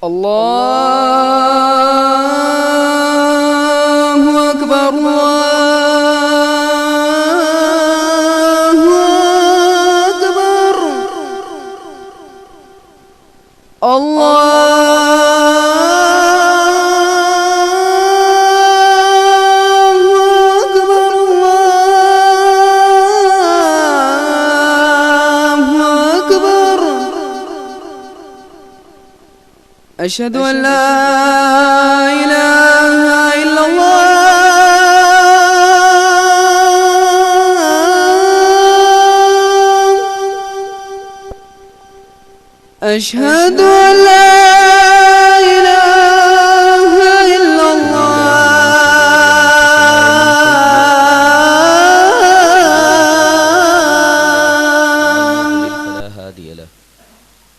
الله أكبر الله أكبر أشهد أن لا إله إلا الله أشهد أن لا إله إلا الله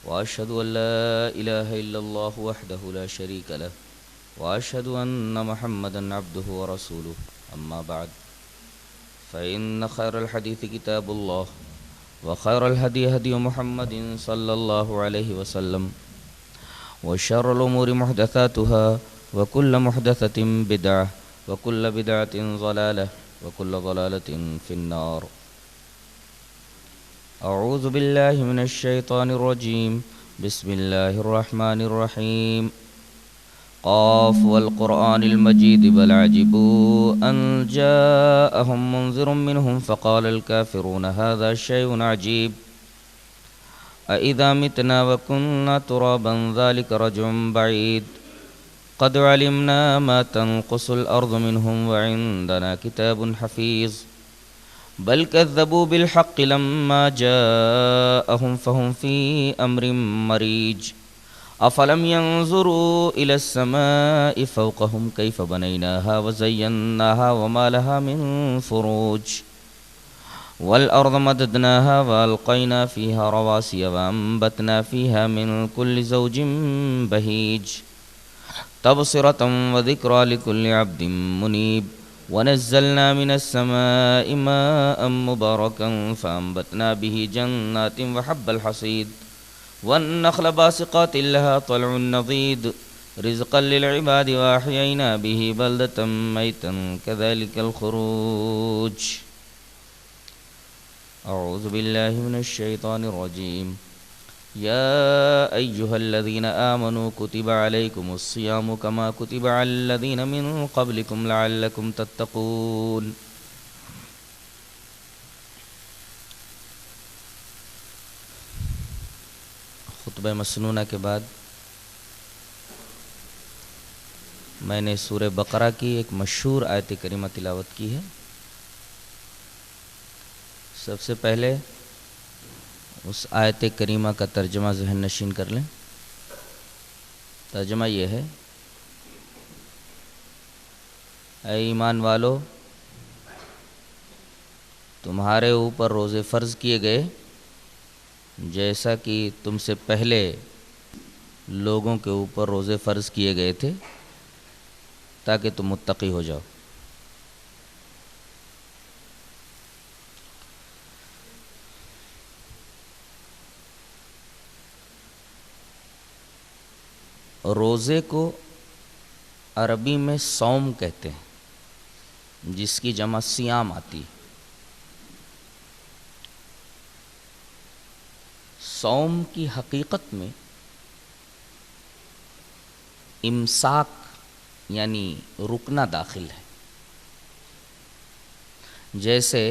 وأشهد أن لا إله إلا الله وحده لا شريك له وأشهد أن محمدا عبده ورسوله أما بعد فإن خير الحديث كتاب الله وخير الهدي هدي محمد صلى الله عليه وسلم وشر الأمور محدثاتها وكل محدثة بدعة وكل بدعة ضلالة وكل ضلالة في النار. أعوذ بالله من الشيطان الرجيم. بسم الله الرحمن الرحيم. قاف والقرآن المجيد بل عجبوا أن جاءهم منذر منهم فقال الكافرون هذا شيء عجيب أإذا متنا وكنا ترابا ذلك رجع بعيد قد علمنا ما تنقص الأرض منهم وعندنا كتاب حفيظ بل كذبوا بالحق لما جاءهم فهم في أمر مريج أفلم ينظروا إلى السماء فوقهم كيف بنيناها وزيناها وما لها من فروج والأرض مددناها وألقينا فيها رواسي وأنبتنا فيها من كل زوج بهيج تبصرة وذكرى لكل عبد منيب ونزلنا من السماء ماء مباركا فأنبتنا به جنات وحب الحصيد والنخل باسقات لها طلع نضيد رزقا للعباد وأحيينا به بلدة ميتا كذلك الخروج. أعوذ بالله من الشيطان الرجيم. يا أيها الذين آمنوا كتب عليكم الصيام كما كتب على الذين من قبلكم لعلكم تتقون. خطبہ مسنونہ کے بعد میں نے سورہ بقرہ کی ایک مشہور آیت کریمہ تلاوت کی ہے. سب سے پہلے اس آیت کریمہ کا ترجمہ ذہن نشین کر لیں. ترجمہ یہ ہے: اے ایمان والو، تمہارے اوپر روزے فرض کیے گئے جیسا کہ تم سے پہلے لوگوں کے اوپر روزے فرض کیے گئے تھے تاکہ تم متقی ہو جاؤ. روزے کو عربی میں صوم کہتے ہیں، جس کی جمع صیام آتی. صوم کی حقیقت میں امساک یعنی رکنا داخل ہے. جیسے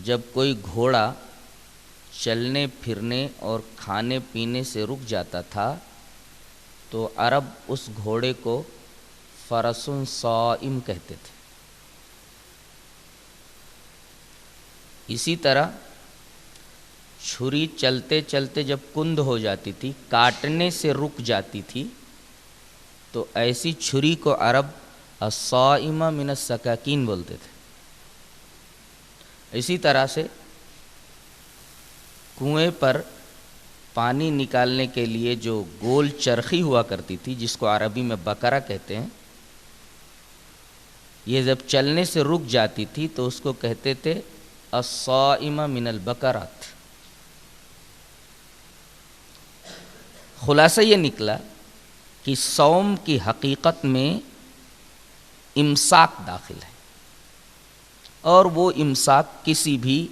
جب کوئی گھوڑا چلنے پھرنے اور کھانے پینے سے رک جاتا تھا تو عرب اس گھوڑے کو فرسٌ صائم کہتے تھے. اسی طرح چھری چلتے چلتے جب کند ہو جاتی تھی، کاٹنے سے رک جاتی تھی، تو ایسی چھری کو عرب الصائمہ من السکاکین بولتے تھے. اسی طرح سے کنویں پر پانی نکالنے کے لیے جو گول چرخی ہوا کرتی تھی، جس کو عربی میں بکرہ کہتے ہیں، یہ جب چلنے سے رک جاتی تھی تو اس کو کہتے تھے الصائمہ من البکرات. خلاصہ یہ نکلا کہ صوم کی حقیقت میں امساک داخل ہے، اور وہ امساک کسی بھی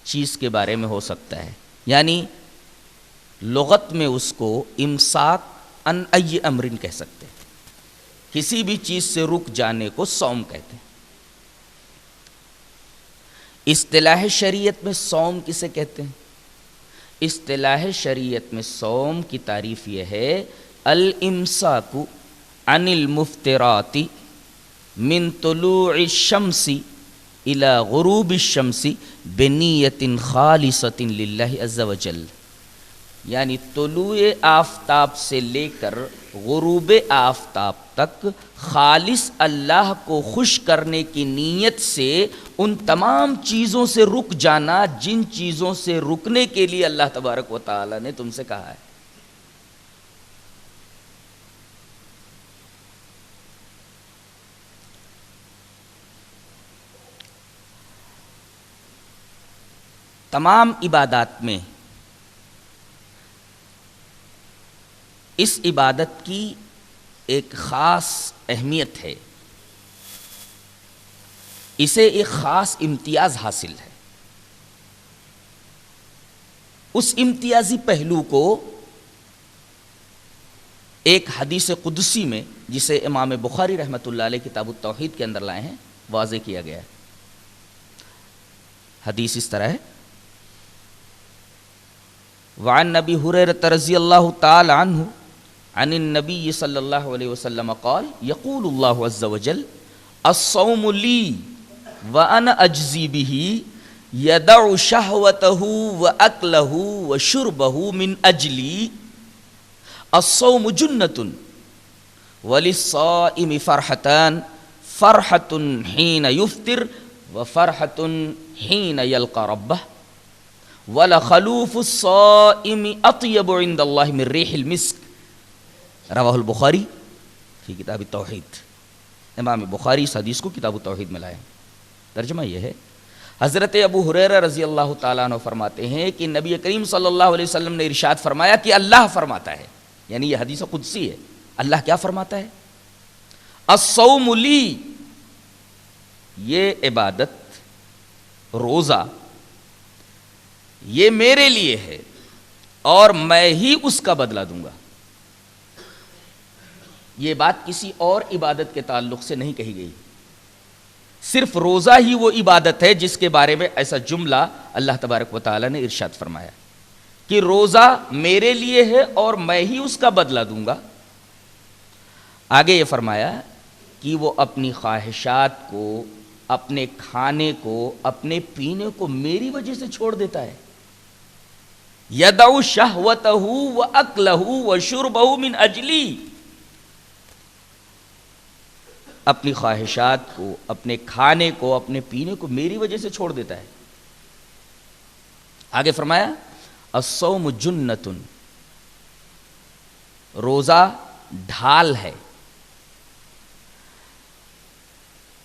چیز کے بارے میں ہو سکتا ہے، یعنی لغت میں اس کو امساک ان ای امرن کہہ سکتے ہیں، کسی بھی چیز سے رک جانے کو صوم کہتے ہیں۔ اصطلاح شریعت میں صوم کسے کہتے ہیں؟ اصطلاح شریعت میں صوم کی تعریف یہ ہے الامساک عن المفترات من طلوع الشمس الى غروب الشمس بنیت خالصۃ للہ عز وجل، یعنی طلوع آفتاب سے لے کر غروب آفتاب تک خالص اللہ کو خوش کرنے کی نیت سے ان تمام چیزوں سے رک جانا جن چیزوں سے رکنے کے لیے اللہ تبارک و تعالی نے تم سے کہا ہے۔ تمام عبادات میں اس عبادت کی ایک خاص اہمیت ہے، اسے ایک خاص امتیاز حاصل ہے۔ اس امتیازی پہلو کو ایک حدیث قدسی میں، جسے امام بخاری رحمۃ اللہ علیہ کتاب التوحید کے اندر لائے ہیں، واضح کیا گیا ہے۔ حدیث اس طرح ہے: وعن نبی ہریرہ رضی اللہ تعالی عنہ عن النبی صلی اللہ علیہ وسلم قال یقول اللہ عز وجل الصوم لی وانا اجزی به یدع شہوته واکلہ وشربہ من اجلی الصوم جنۃ وللصائم فرحتان فرحۃ حین یفطر وفرحۃ حین یلقى ربہ وَلَخَلُوفُ الصَّائِمِ أَطْيَبُ عِنْدَ اللَّهِ مِنْ رِيحِ الْمِسْكِ رواہ البخاری فی کتاب التوحید۔ امام بخاری اس حدیث کو کتاب التوحید میں لائے۔ ترجمہ یہ ہے، حضرت ابو ہریرہ رضی اللہ تعالیٰ عنہ فرماتے ہیں کہ نبی کریم صلی اللہ علیہ وسلم نے ارشاد فرمایا کہ اللہ فرماتا ہے، یعنی یہ حدیث قدسی ہے۔ اللہ کیا فرماتا ہے؟ الصوم لی، یہ عبادت روزہ یہ میرے لیے ہے اور میں ہی اس کا بدلہ دوں گا۔ یہ بات کسی اور عبادت کے تعلق سے نہیں کہی گئی، صرف روزہ ہی وہ عبادت ہے جس کے بارے میں ایسا جملہ اللہ تبارک و تعالی نے ارشاد فرمایا کہ روزہ میرے لیے ہے اور میں ہی اس کا بدلہ دوں گا۔ آگے یہ فرمایا کہ وہ اپنی خواہشات کو، اپنے کھانے کو، اپنے پینے کو میری وجہ سے چھوڑ دیتا ہے۔ یدع شہوتہ واکلہ وشربہ من اجلی، اپنی خواہشات کو، اپنے کھانے کو، اپنے پینے کو میری وجہ سے چھوڑ دیتا ہے۔ آگے فرمایا الصوم جنۃ، روزہ ڈھال ہے۔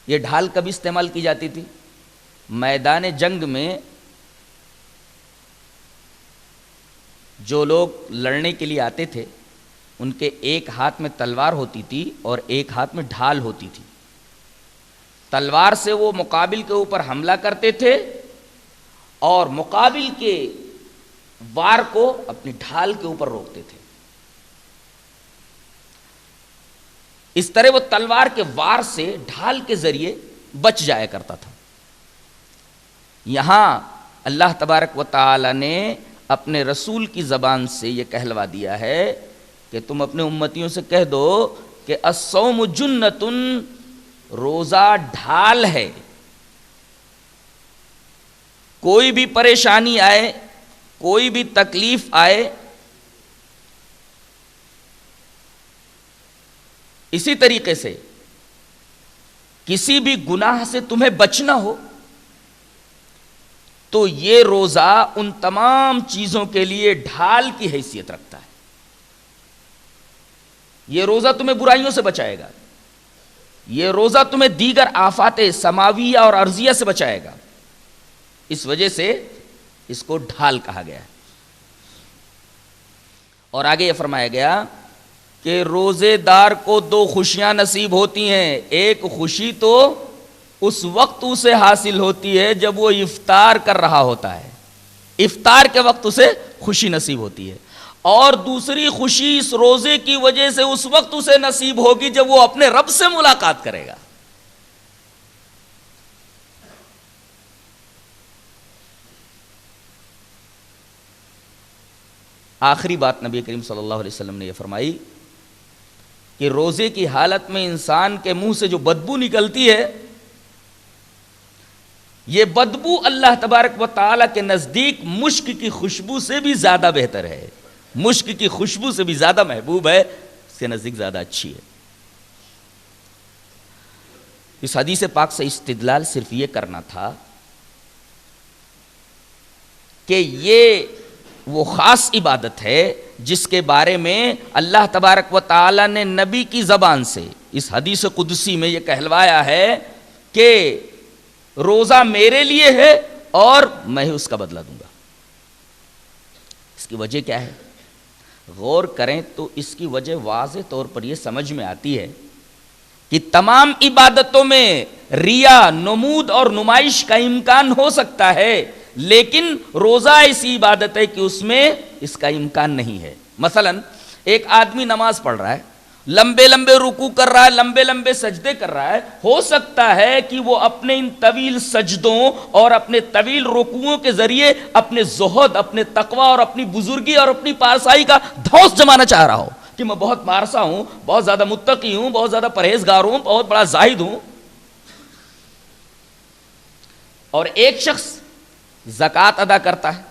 یہ ڈھال کب استعمال کی جاتی تھی؟ میدان جنگ میں جو لوگ لڑنے کے لیے آتے تھے ان کے ایک ہاتھ میں تلوار ہوتی تھی اور ایک ہاتھ میں ڈھال ہوتی تھی۔ تلوار سے وہ مقابل کے اوپر حملہ کرتے تھے اور مقابل کے وار کو اپنی ڈھال کے اوپر روکتے تھے۔ اس طرح وہ تلوار کے وار سے ڈھال کے ذریعے بچ جایا کرتا تھا۔ یہاں اللہ تبارک و تعالی نے اپنے رسول کی زبان سے یہ کہلوا دیا ہے کہ تم اپنے امتیوں سے کہہ دو کہ الصوم جنۃ، روزہ ڈھال ہے۔ کوئی بھی پریشانی آئے، کوئی بھی تکلیف آئے، اسی طریقے سے کسی بھی گناہ سے تمہیں بچنا ہو تو یہ روزہ ان تمام چیزوں کے لیے ڈھال کی حیثیت رکھتا ہے۔ یہ روزہ تمہیں برائیوں سے بچائے گا، یہ روزہ تمہیں دیگر آفات سماویہ اور ارضیہ سے بچائے گا، اس وجہ سے اس کو ڈھال کہا گیا ہے۔ اور آگے یہ فرمایا گیا کہ روزے دار کو دو خوشیاں نصیب ہوتی ہیں. ایک خوشی تو اس وقت اسے حاصل ہوتی ہے جب وہ افطار کر رہا ہوتا ہے, افطار کے وقت اسے خوشی نصیب ہوتی ہے, اور دوسری خوشی اس روزے کی وجہ سے اس وقت اسے نصیب ہوگی جب وہ اپنے رب سے ملاقات کرے گا. آخری بات نبی کریم صلی اللہ علیہ وسلم نے یہ فرمائی کہ روزے کی حالت میں انسان کے منہ سے جو بدبو نکلتی ہے, یہ بدبو اللہ تبارک و تعالی کے نزدیک مشک کی خوشبو سے بھی زیادہ بہتر ہے, مشک کی خوشبو سے بھی زیادہ محبوب ہے, اس کے نزدیک زیادہ اچھی ہے. اس حدیث پاک سے استدلال صرف یہ کرنا تھا کہ یہ وہ خاص عبادت ہے جس کے بارے میں اللہ تبارک و تعالی نے نبی کی زبان سے اس حدیث قدسی میں یہ کہلوایا ہے کہ روزہ میرے لیے ہے اور میں اس کا بدلہ دوں گا. اس کی وجہ کیا ہے؟ غور کریں تو اس کی وجہ واضح طور پر یہ سمجھ میں آتی ہے کہ تمام عبادتوں میں ریا, نمود اور نمائش کا امکان ہو سکتا ہے, لیکن روزہ ایسی عبادت ہے کہ اس میں اس کا امکان نہیں ہے. مثلا ایک آدمی نماز پڑھ رہا ہے, لمبے لمبے رکوع کر رہا ہے, لمبے لمبے سجدے کر رہا ہے, ہو سکتا ہے کہ وہ اپنے ان طویل سجدوں اور اپنے طویل رکوعوں کے ذریعے اپنے زہد, اپنے تقوی اور اپنی بزرگی اور اپنی پارسائی کا دھوس جمانا چاہ رہا ہو کہ میں بہت پارسا ہوں, بہت زیادہ متقی ہوں, بہت زیادہ پرہیزگار ہوں, بہت بڑا زاہد ہوں. اور ایک شخص زکوٰۃ ادا کرتا ہے,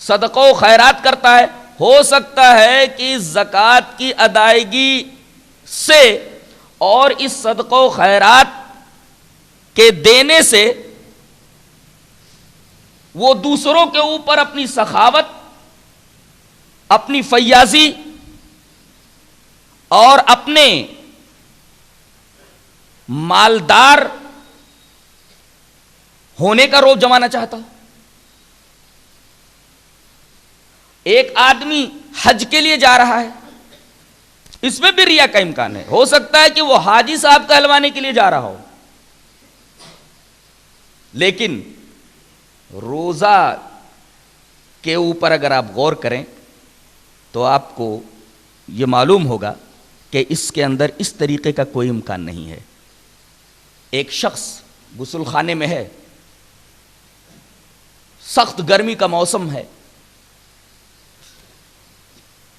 صدقہ و خیرات کرتا ہے, ہو سکتا ہے کہ زکوٰۃ کی ادائیگی سے اور اس صدقہ و خیرات کے دینے سے وہ دوسروں کے اوپر اپنی سخاوت, اپنی فیاضی اور اپنے مالدار ہونے کا روب جمانا چاہتا ہو. ایک آدمی حج کے لیے جا رہا ہے, اس میں بھی ریا کا امکان ہے, ہو سکتا ہے کہ وہ حاجی صاحب کہلوانے کے لیے جا رہا ہو, لیکن روزہ کے اوپر اگر آپ غور کریں تو آپ کو یہ معلوم ہوگا کہ اس کے اندر اس طریقے کا کوئی امکان نہیں ہے. ایک شخص غسل خانے میں ہے, سخت گرمی کا موسم ہے,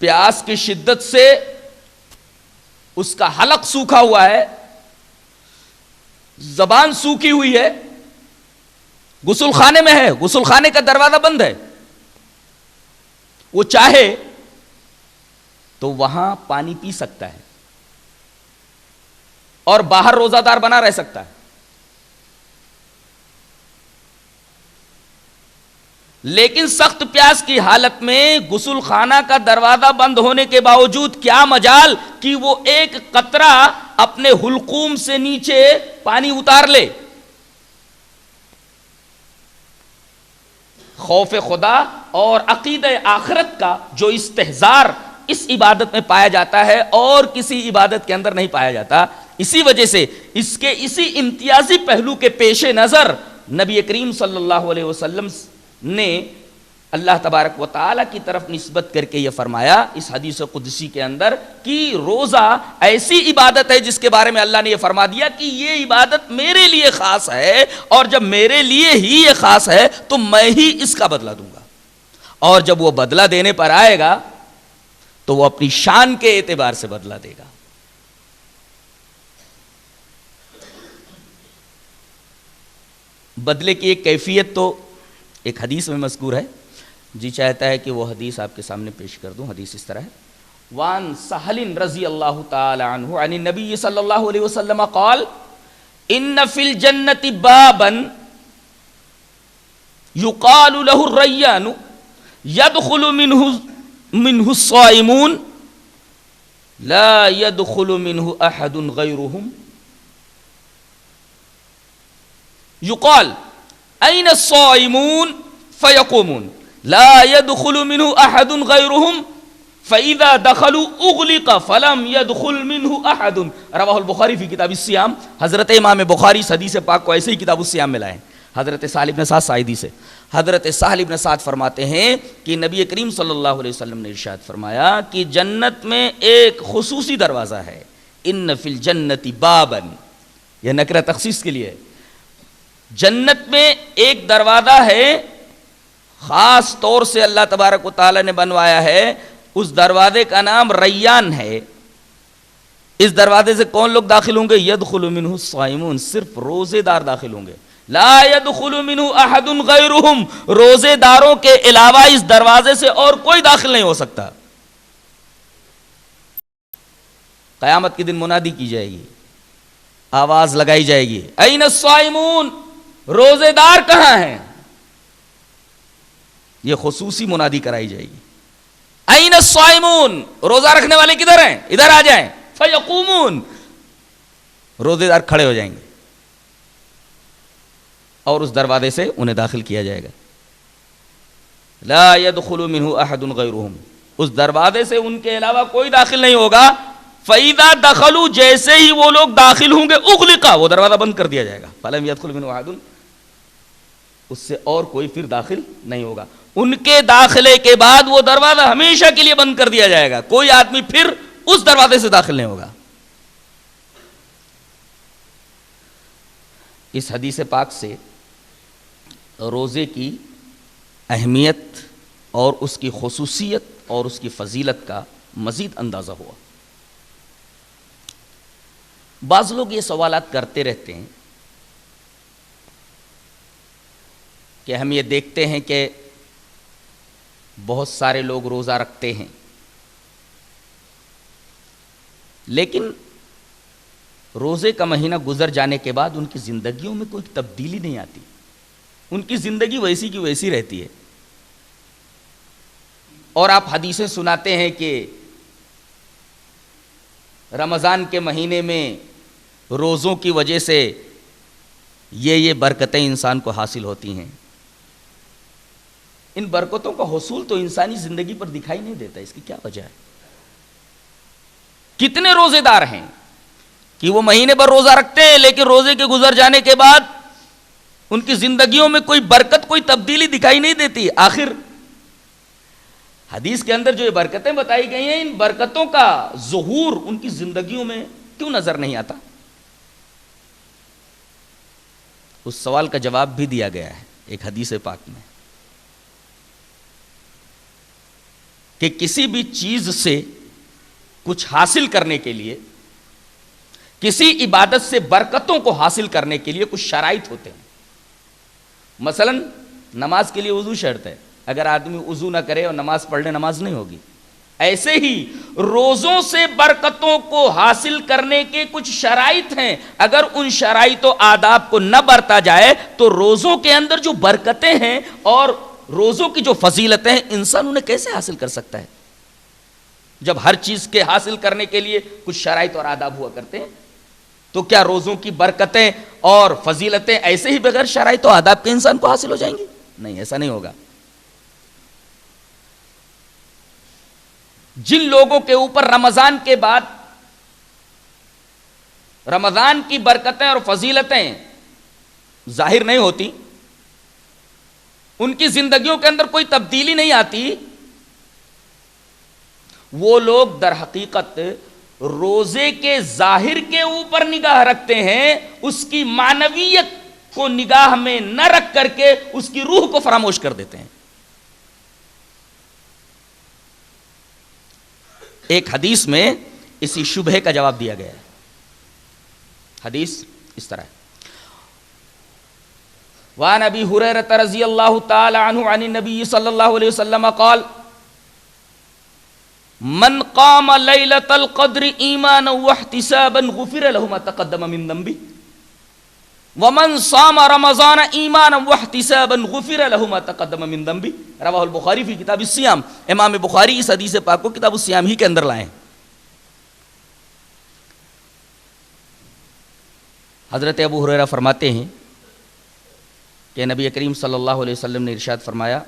پیاس کی شدت سے اس کا حلق سوکھا ہوا ہے, زبان سوکھی ہوئی ہے, غسل خانے میں ہے, غسل خانے کا دروازہ بند ہے, وہ چاہے تو وہاں پانی پی سکتا ہے اور باہر روزہ دار بنا رہ سکتا ہے, لیکن سخت پیاس کی حالت میں غسل خانہ کا دروازہ بند ہونے کے باوجود کیا مجال کہ وہ ایک قطرہ اپنے حلقوم سے نیچے پانی اتار لے. خوف خدا اور عقیدہ آخرت کا جو استحضار اس عبادت میں پایا جاتا ہے اور کسی عبادت کے اندر نہیں پایا جاتا, اسی وجہ سے اس کے اسی امتیازی پہلو کے پیش نظر نبی کریم صلی اللہ علیہ وسلم نے اللہ تبارک و تعالی کی طرف نسبت کر کے یہ فرمایا اس حدیث قدسی کے اندر کہ روزہ ایسی عبادت ہے جس کے بارے میں اللہ نے یہ فرما دیا کہ یہ عبادت میرے لیے خاص ہے, اور جب میرے لیے ہی یہ خاص ہے تو میں ہی اس کا بدلہ دوں گا, اور جب وہ بدلہ دینے پر آئے گا تو وہ اپنی شان کے اعتبار سے بدلہ دے گا. بدلے کی ایک کیفیت تو ایک حدیث میں مذکور ہے, جی چاہتا ہے کہ وہ حدیث آپ کے سامنے پیش کر دوں. حدیث اس طرح ہے, وان سہل رضی اللہ تعالی عنہ عن النبی صلی اللہ علیہ وسلم قال ان فی الجنت بابا یقال له الریان يدخل منه الصائمون لا يدخل منه احد غيرهم يقال أين الصائمون فيقومون لا يدخل منه أحد غيرهم فَإِذَا دَخَلُوا أُغْلِقَ فَلَمْ يَدْخُلْ مِنْهُ أَحَدٌ رواہ البخاری فی کتاب الصیام. حضرت امام بخاری اس حدیث پاک کو ایسے ہی کتاب الصیام میں لائے. حضرت سہل بن سعد ساعدی سے حضرت سہل بن سعد فرماتے ہیں کہ نبی کریم صلی اللہ علیہ وسلم نے ارشاد فرمایا کہ جنت میں ایک خصوصی دروازہ ہے. ان فی الجنت بابا، یہ نکرہ تخصیص کے لیے. جنت میں ایک دروازہ ہے خاص طور سے اللہ تبارک و تعالی نے بنوایا ہے. اس دروازے کا نام ریان ہے. اس دروازے سے کون لوگ داخل ہوں گے؟ یدخل منہ الصائمون، صرف روزے دار داخل ہوں گے. لا يدخل منہ احد غیرہم، روزے داروں کے علاوہ اس دروازے سے اور کوئی داخل نہیں ہو سکتا. قیامت کے دن منادی کی جائے گی، آواز لگائی جائے گی، این الصائمون، روزے دار کہاں ہیں؟ یہ خصوصی منادی کرائی جائے گی. این الصائمون، روزہ رکھنے والے کدھر ہیں؟ ادھر آ جائیں. فیقومون، روزے دار کھڑے ہو جائیں گے اور اس دروازے سے انہیں داخل کیا جائے گا. لا يدخل منہ احد غیرہم، اس دروازے سے ان کے علاوہ کوئی داخل نہیں ہوگا. فَإِذَا دَخَلُوا، جیسے ہی وہ لوگ داخل ہوں گے، اغلقا، وہ دروازہ بند کر دیا جائے گا. فَلَمْ يَدْخُلْ مِنْهُ أَحَدٌ، اس سے اور کوئی پھر داخل نہیں ہوگا. ان کے داخلے کے بعد وہ دروازہ ہمیشہ کے لیے بند کر دیا جائے گا. کوئی آدمی پھر اس دروازے سے داخل نہیں ہوگا. اس حدیث پاک سے روزے کی اہمیت اور اس کی خصوصیت اور اس کی فضیلت کا مزید اندازہ ہوا. بعض لوگ یہ سوالات کرتے رہتے ہیں کہ ہم یہ دیکھتے ہیں کہ بہت سارے لوگ روزہ رکھتے ہیں، لیکن روزے کا مہینہ گزر جانے کے بعد ان کی زندگیوں میں کوئی تبدیلی نہیں آتی. ان کی زندگی ویسی کی ویسی رہتی ہے. اور آپ حدیثیں سناتے ہیں کہ رمضان کے مہینے میں روزوں کی وجہ سے یہ برکتیں انسان کو حاصل ہوتی ہیں. ان برکتوں کا حصول تو انسانی زندگی پر دکھائی نہیں دیتا. اس کی کیا وجہ ہے؟ کتنے روزے دار ہیں کہ وہ مہینے پر روزہ رکھتے ہیں لیکن روزے کے گزر جانے کے بعد ان کی زندگیوں میں کوئی برکت، کوئی تبدیلی دکھائی نہیں دیتی. آخر حدیث کے اندر جو یہ برکتیں بتائی گئی ہیں، ان برکتوں کا ظہور ان کی زندگیوں میں کیوں نظر نہیں آتا؟ اس سوال کا جواب بھی دیا گیا ہے ایک حدیث پاک میں کہ کسی بھی چیز سے کچھ حاصل کرنے کے لیے، کسی عبادت سے برکتوں کو حاصل کرنے کے لیے کچھ شرائط ہوتے ہیں. مثلا نماز کے لیے وضو شرط ہے. اگر آدمی وضو نہ کرے اور نماز پڑھ لے، نماز نہیں ہوگی. ایسے ہی روزوں سے برکتوں کو حاصل کرنے کے کچھ شرائط ہیں. اگر ان شرائط و آداب کو نہ برتا جائے تو روزوں کے اندر جو برکتیں ہیں اور روزوں کی جو فضیلتیں ہیں، انسان انہیں کیسے حاصل کر سکتا ہے؟ جب ہر چیز کے حاصل کرنے کے لیے کچھ شرائط اور آداب ہوا کرتے ہیں، تو کیا روزوں کی برکتیں اور فضیلتیں ایسے ہی بغیر شرائط و آداب کے انسان کو حاصل ہو جائیں گی؟ نہیں، ایسا نہیں ہوگا. جن لوگوں کے اوپر رمضان کے بعد رمضان کی برکتیں اور فضیلتیں ظاہر نہیں ہوتی، ان کی زندگیوں کے اندر کوئی تبدیلی نہیں آتی، وہ لوگ در حقیقت روزے کے ظاہر کے اوپر نگاہ رکھتے ہیں، اس کی معنویت کو نگاہ میں نہ رکھ کر کے اس کی روح کو فراموش کر دیتے ہیں. ایک حدیث میں اسی شبہے کا جواب دیا گیا ہے. حدیث اس طرح ہے: وعن ابی ہریرہ رضی اللہ تعالی عنہ عن النبی صلی اللہ علیہ وسلم قال: من قام لیلۃ القدر ایمانا واحتسابا غفر له ما تقدم من ذنبه ومن صام رمضان ایمانا واحتسابا غفر له ما تقدم من ذنبه. رواہ البخاری فی کتاب الصیام. امام بخاری اس حدیث پاک کو کتاب الصیام ہی کے اندر لائے. حضرت ابو ہریرہ فرماتے ہیں کہ نبی کریم صلی اللہ علیہ وسلم نے ارشاد فرمایا: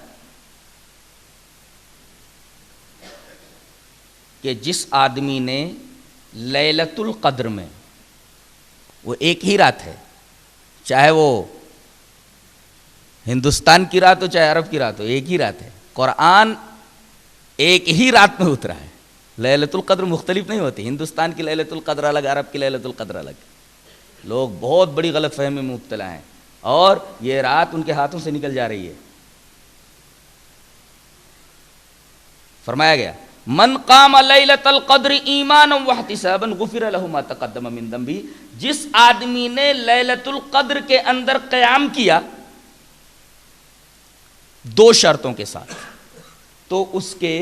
کہ جس آدمی نے لیلۃ القدر میں، وہ ایک ہی رات ہے، چاہے وہ ہندوستان کی رات ہو چاہے عرب کی رات ہو، ایک ہی رات ہے، قرآن ایک ہی رات میں اترا ہے، لیلۃ القدر مختلف نہیں ہوتی، ہندوستان کی لیلۃ القدر الگ، عرب کی لیلۃ القدر الگ۔ لوگ بہت بڑی غلط فہمی میں مبتلا ہیں اور یہ رات ان کے ہاتھوں سے نکل جا رہی ہے۔ فرمایا گیا من قام لیلۃ القدر ایمانا واحتسابا غفر له ما تقدم من ذنبہ، جس آدمی نے لیلۃ القدر کے اندر قیام کیا دو شرطوں کے ساتھ، تو اس کے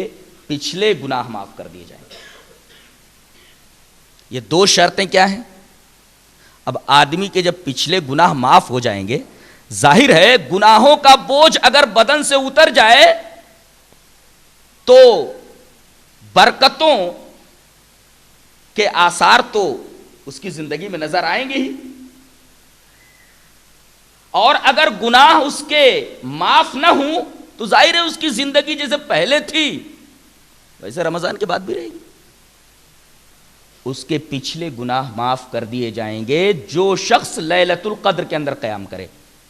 پچھلے گناہ معاف کر دیے جائیں گے۔ یہ دو شرطیں کیا ہیں؟ اب آدمی کے جب پچھلے گناہ معاف ہو جائیں گے، ظاہر ہے گناہوں کا بوجھ اگر بدن سے اتر جائے تو برکتوں کے آثار تو اس کی زندگی میں نظر آئیں گے ہی، اور اگر گناہ اس کے معاف نہ ہوں تو ظاہر ہے اس کی زندگی جیسے پہلے تھی ویسے رمضان کے بعد بھی رہے گی۔ اس کے پچھلے گناہ معاف کر دیے جائیں گے جو شخص لیلۃ القدر کے اندر قیام کرے۔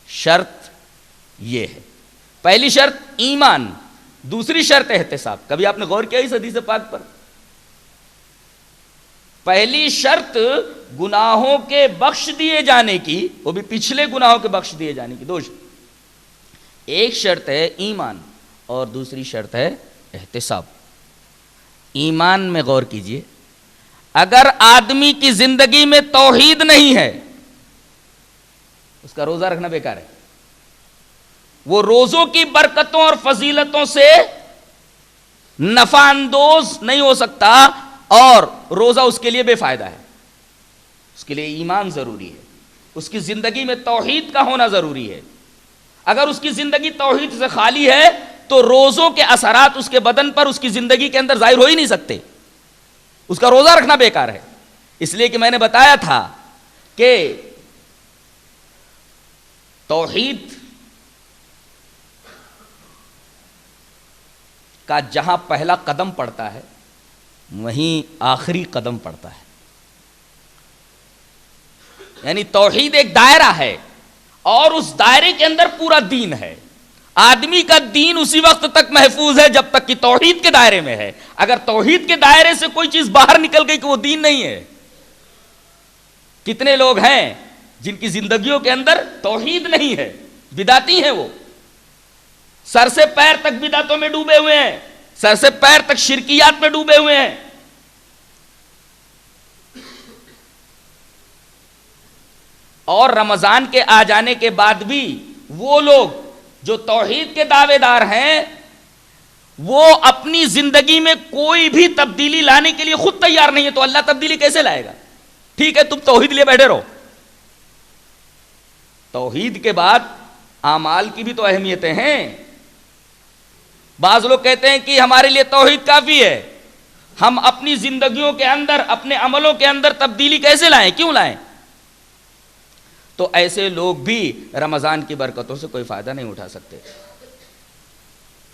شرط یہ ہے، پہلی شرط ایمان، دوسری شرط احتساب۔ کبھی آپ نے غور کیا اس حدیث پاک پر؟ پہلی شرط گناہوں کے بخش دیے جانے کی، وہ بھی پچھلے گناہوں کے بخش دیے جانے کی، دو شرط، ایک شرط ہے ایمان اور دوسری شرط ہے احتساب۔ ایمان میں غور کیجئے، اگر آدمی کی زندگی میں توحید نہیں ہے اس کا روزہ رکھنا بیکار ہے، وہ روزوں کی برکتوں اور فضیلتوں سے نفع اندوز نہیں ہو سکتا اور روزہ اس کے لیے بے فائدہ ہے۔ اس کے لیے ایمان ضروری ہے، اس کی زندگی میں توحید کا ہونا ضروری ہے۔ اگر اس کی زندگی توحید سے خالی ہے تو روزوں کے اثرات اس کے بدن پر، اس کی زندگی کے اندر ظاہر ہو ہی نہیں سکتے، اس کا روزہ رکھنا بیکار ہے۔ اس لیے کہ میں نے بتایا تھا کہ توحید کا جہاں پہلا قدم پڑتا ہے وہیں آخری قدم پڑتا ہے، یعنی توحید ایک دائرہ ہے اور اس دائرے کے اندر پورا دین ہے۔ آدمی کا دین اسی وقت تک محفوظ ہے جب تک کہ توحید کے دائرے میں ہے۔ اگر توحید کے دائرے سے کوئی چیز باہر نکل گئی کہ وہ دین نہیں ہے۔ کتنے لوگ ہیں جن کی زندگیوں کے اندر توحید نہیں ہے، بدعتی ہیں، وہ سر سے پیر تک بدعتوں میں ڈوبے ہوئے ہیں، سر سے پیر تک شرکیات میں ڈوبے ہوئے ہیں۔ اور رمضان کے آ جانے کے بعد بھی وہ لوگ جو توحید کے دعوے دار ہیں وہ اپنی زندگی میں کوئی بھی تبدیلی لانے کے لیے خود تیار نہیں ہے، تو اللہ تبدیلی کیسے لائے گا؟ ٹھیک ہے تم توحید لیے بیٹھے رہو، توحید کے بعد اعمال کی بھی تو اہمیتیں ہیں۔ بعض لوگ کہتے ہیں کہ ہمارے لیے توحید کافی ہے، ہم اپنی زندگیوں کے اندر، اپنے عملوں کے اندر تبدیلی کیسے لائیں، کیوں لائیں؟ تو ایسے لوگ بھی رمضان کی برکتوں سے کوئی فائدہ نہیں اٹھا سکتے۔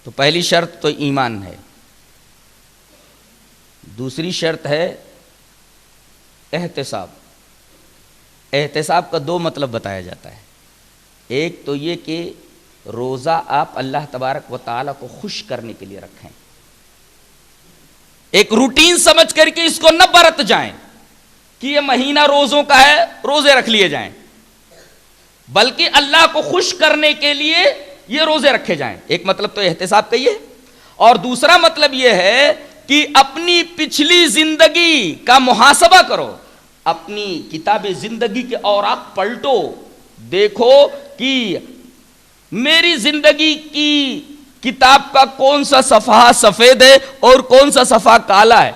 تو پہلی شرط تو ایمان ہے، دوسری شرط ہے احتساب۔ احتساب کا دو مطلب بتایا جاتا ہے، ایک تو یہ کہ روزہ آپ اللہ تبارک و تعالیٰ کو خوش کرنے کے لیے رکھیں، ایک روٹین سمجھ کر کے اس کو نہ برت جائیں کہ یہ مہینہ روزوں کا ہے روزے رکھ لیے جائیں، بلکہ اللہ کو خوش کرنے کے لیے یہ روزے رکھے جائیں۔ ایک مطلب تو احتساب کا یہ ہے، اور دوسرا مطلب یہ ہے کہ اپنی پچھلی زندگی کا محاسبہ کرو، اپنی کتاب زندگی کے اوراق پلٹو، دیکھو کہ میری زندگی کی کتاب کا کون سا صفحہ سفید ہے اور کون سا صفحہ کالا ہے۔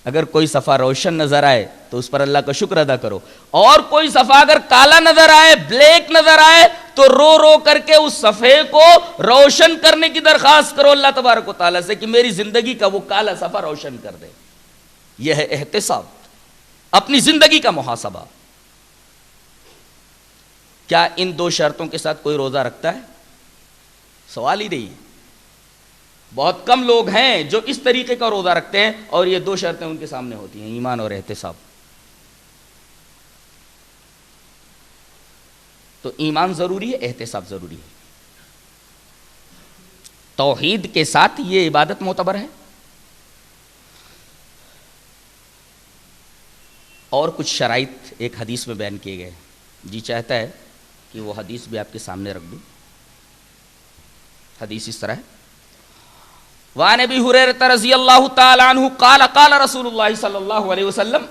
اگر کوئی صفحہ روشن نظر آئے تو اس پر اللہ کا شکر ادا کرو، اور کوئی صفحہ اگر کالا نظر آئے، بلیک نظر آئے، تو رو رو کر کے اس صفحے کو روشن کرنے کی درخواست کرو اللہ تبارک و تعالیٰ سے کہ میری زندگی کا وہ کالا صفحہ روشن کر دے۔ یہ ہے احتساب، اپنی زندگی کا محاسبہ۔ کیا ان دو شرطوں کے ساتھ کوئی روزہ رکھتا ہے؟ سوال ہی نہیں ہے۔ بہت کم لوگ ہیں جو اس طریقے کا روزہ رکھتے ہیں اور یہ 2 شرطیں ان کے سامنے ہوتی ہیں، ایمان اور احتساب. تو ایمان ضروری ہے، احتساب ضروری ہے. توحید کے ساتھ یہ عبادت معتبر ہے. اور کچھ شرائط ایک حدیث میں بیان کیے گئے. جی چاہتا ہے کہ وہ حدیث بھی آپ کے سامنے رکھ دوں. حدیث اس طرح ہے: وعن ابی ہریرہ رضی اللہ تعالی عنہ قال قال رسول اللہ صلی اللہ علیہ وسلم: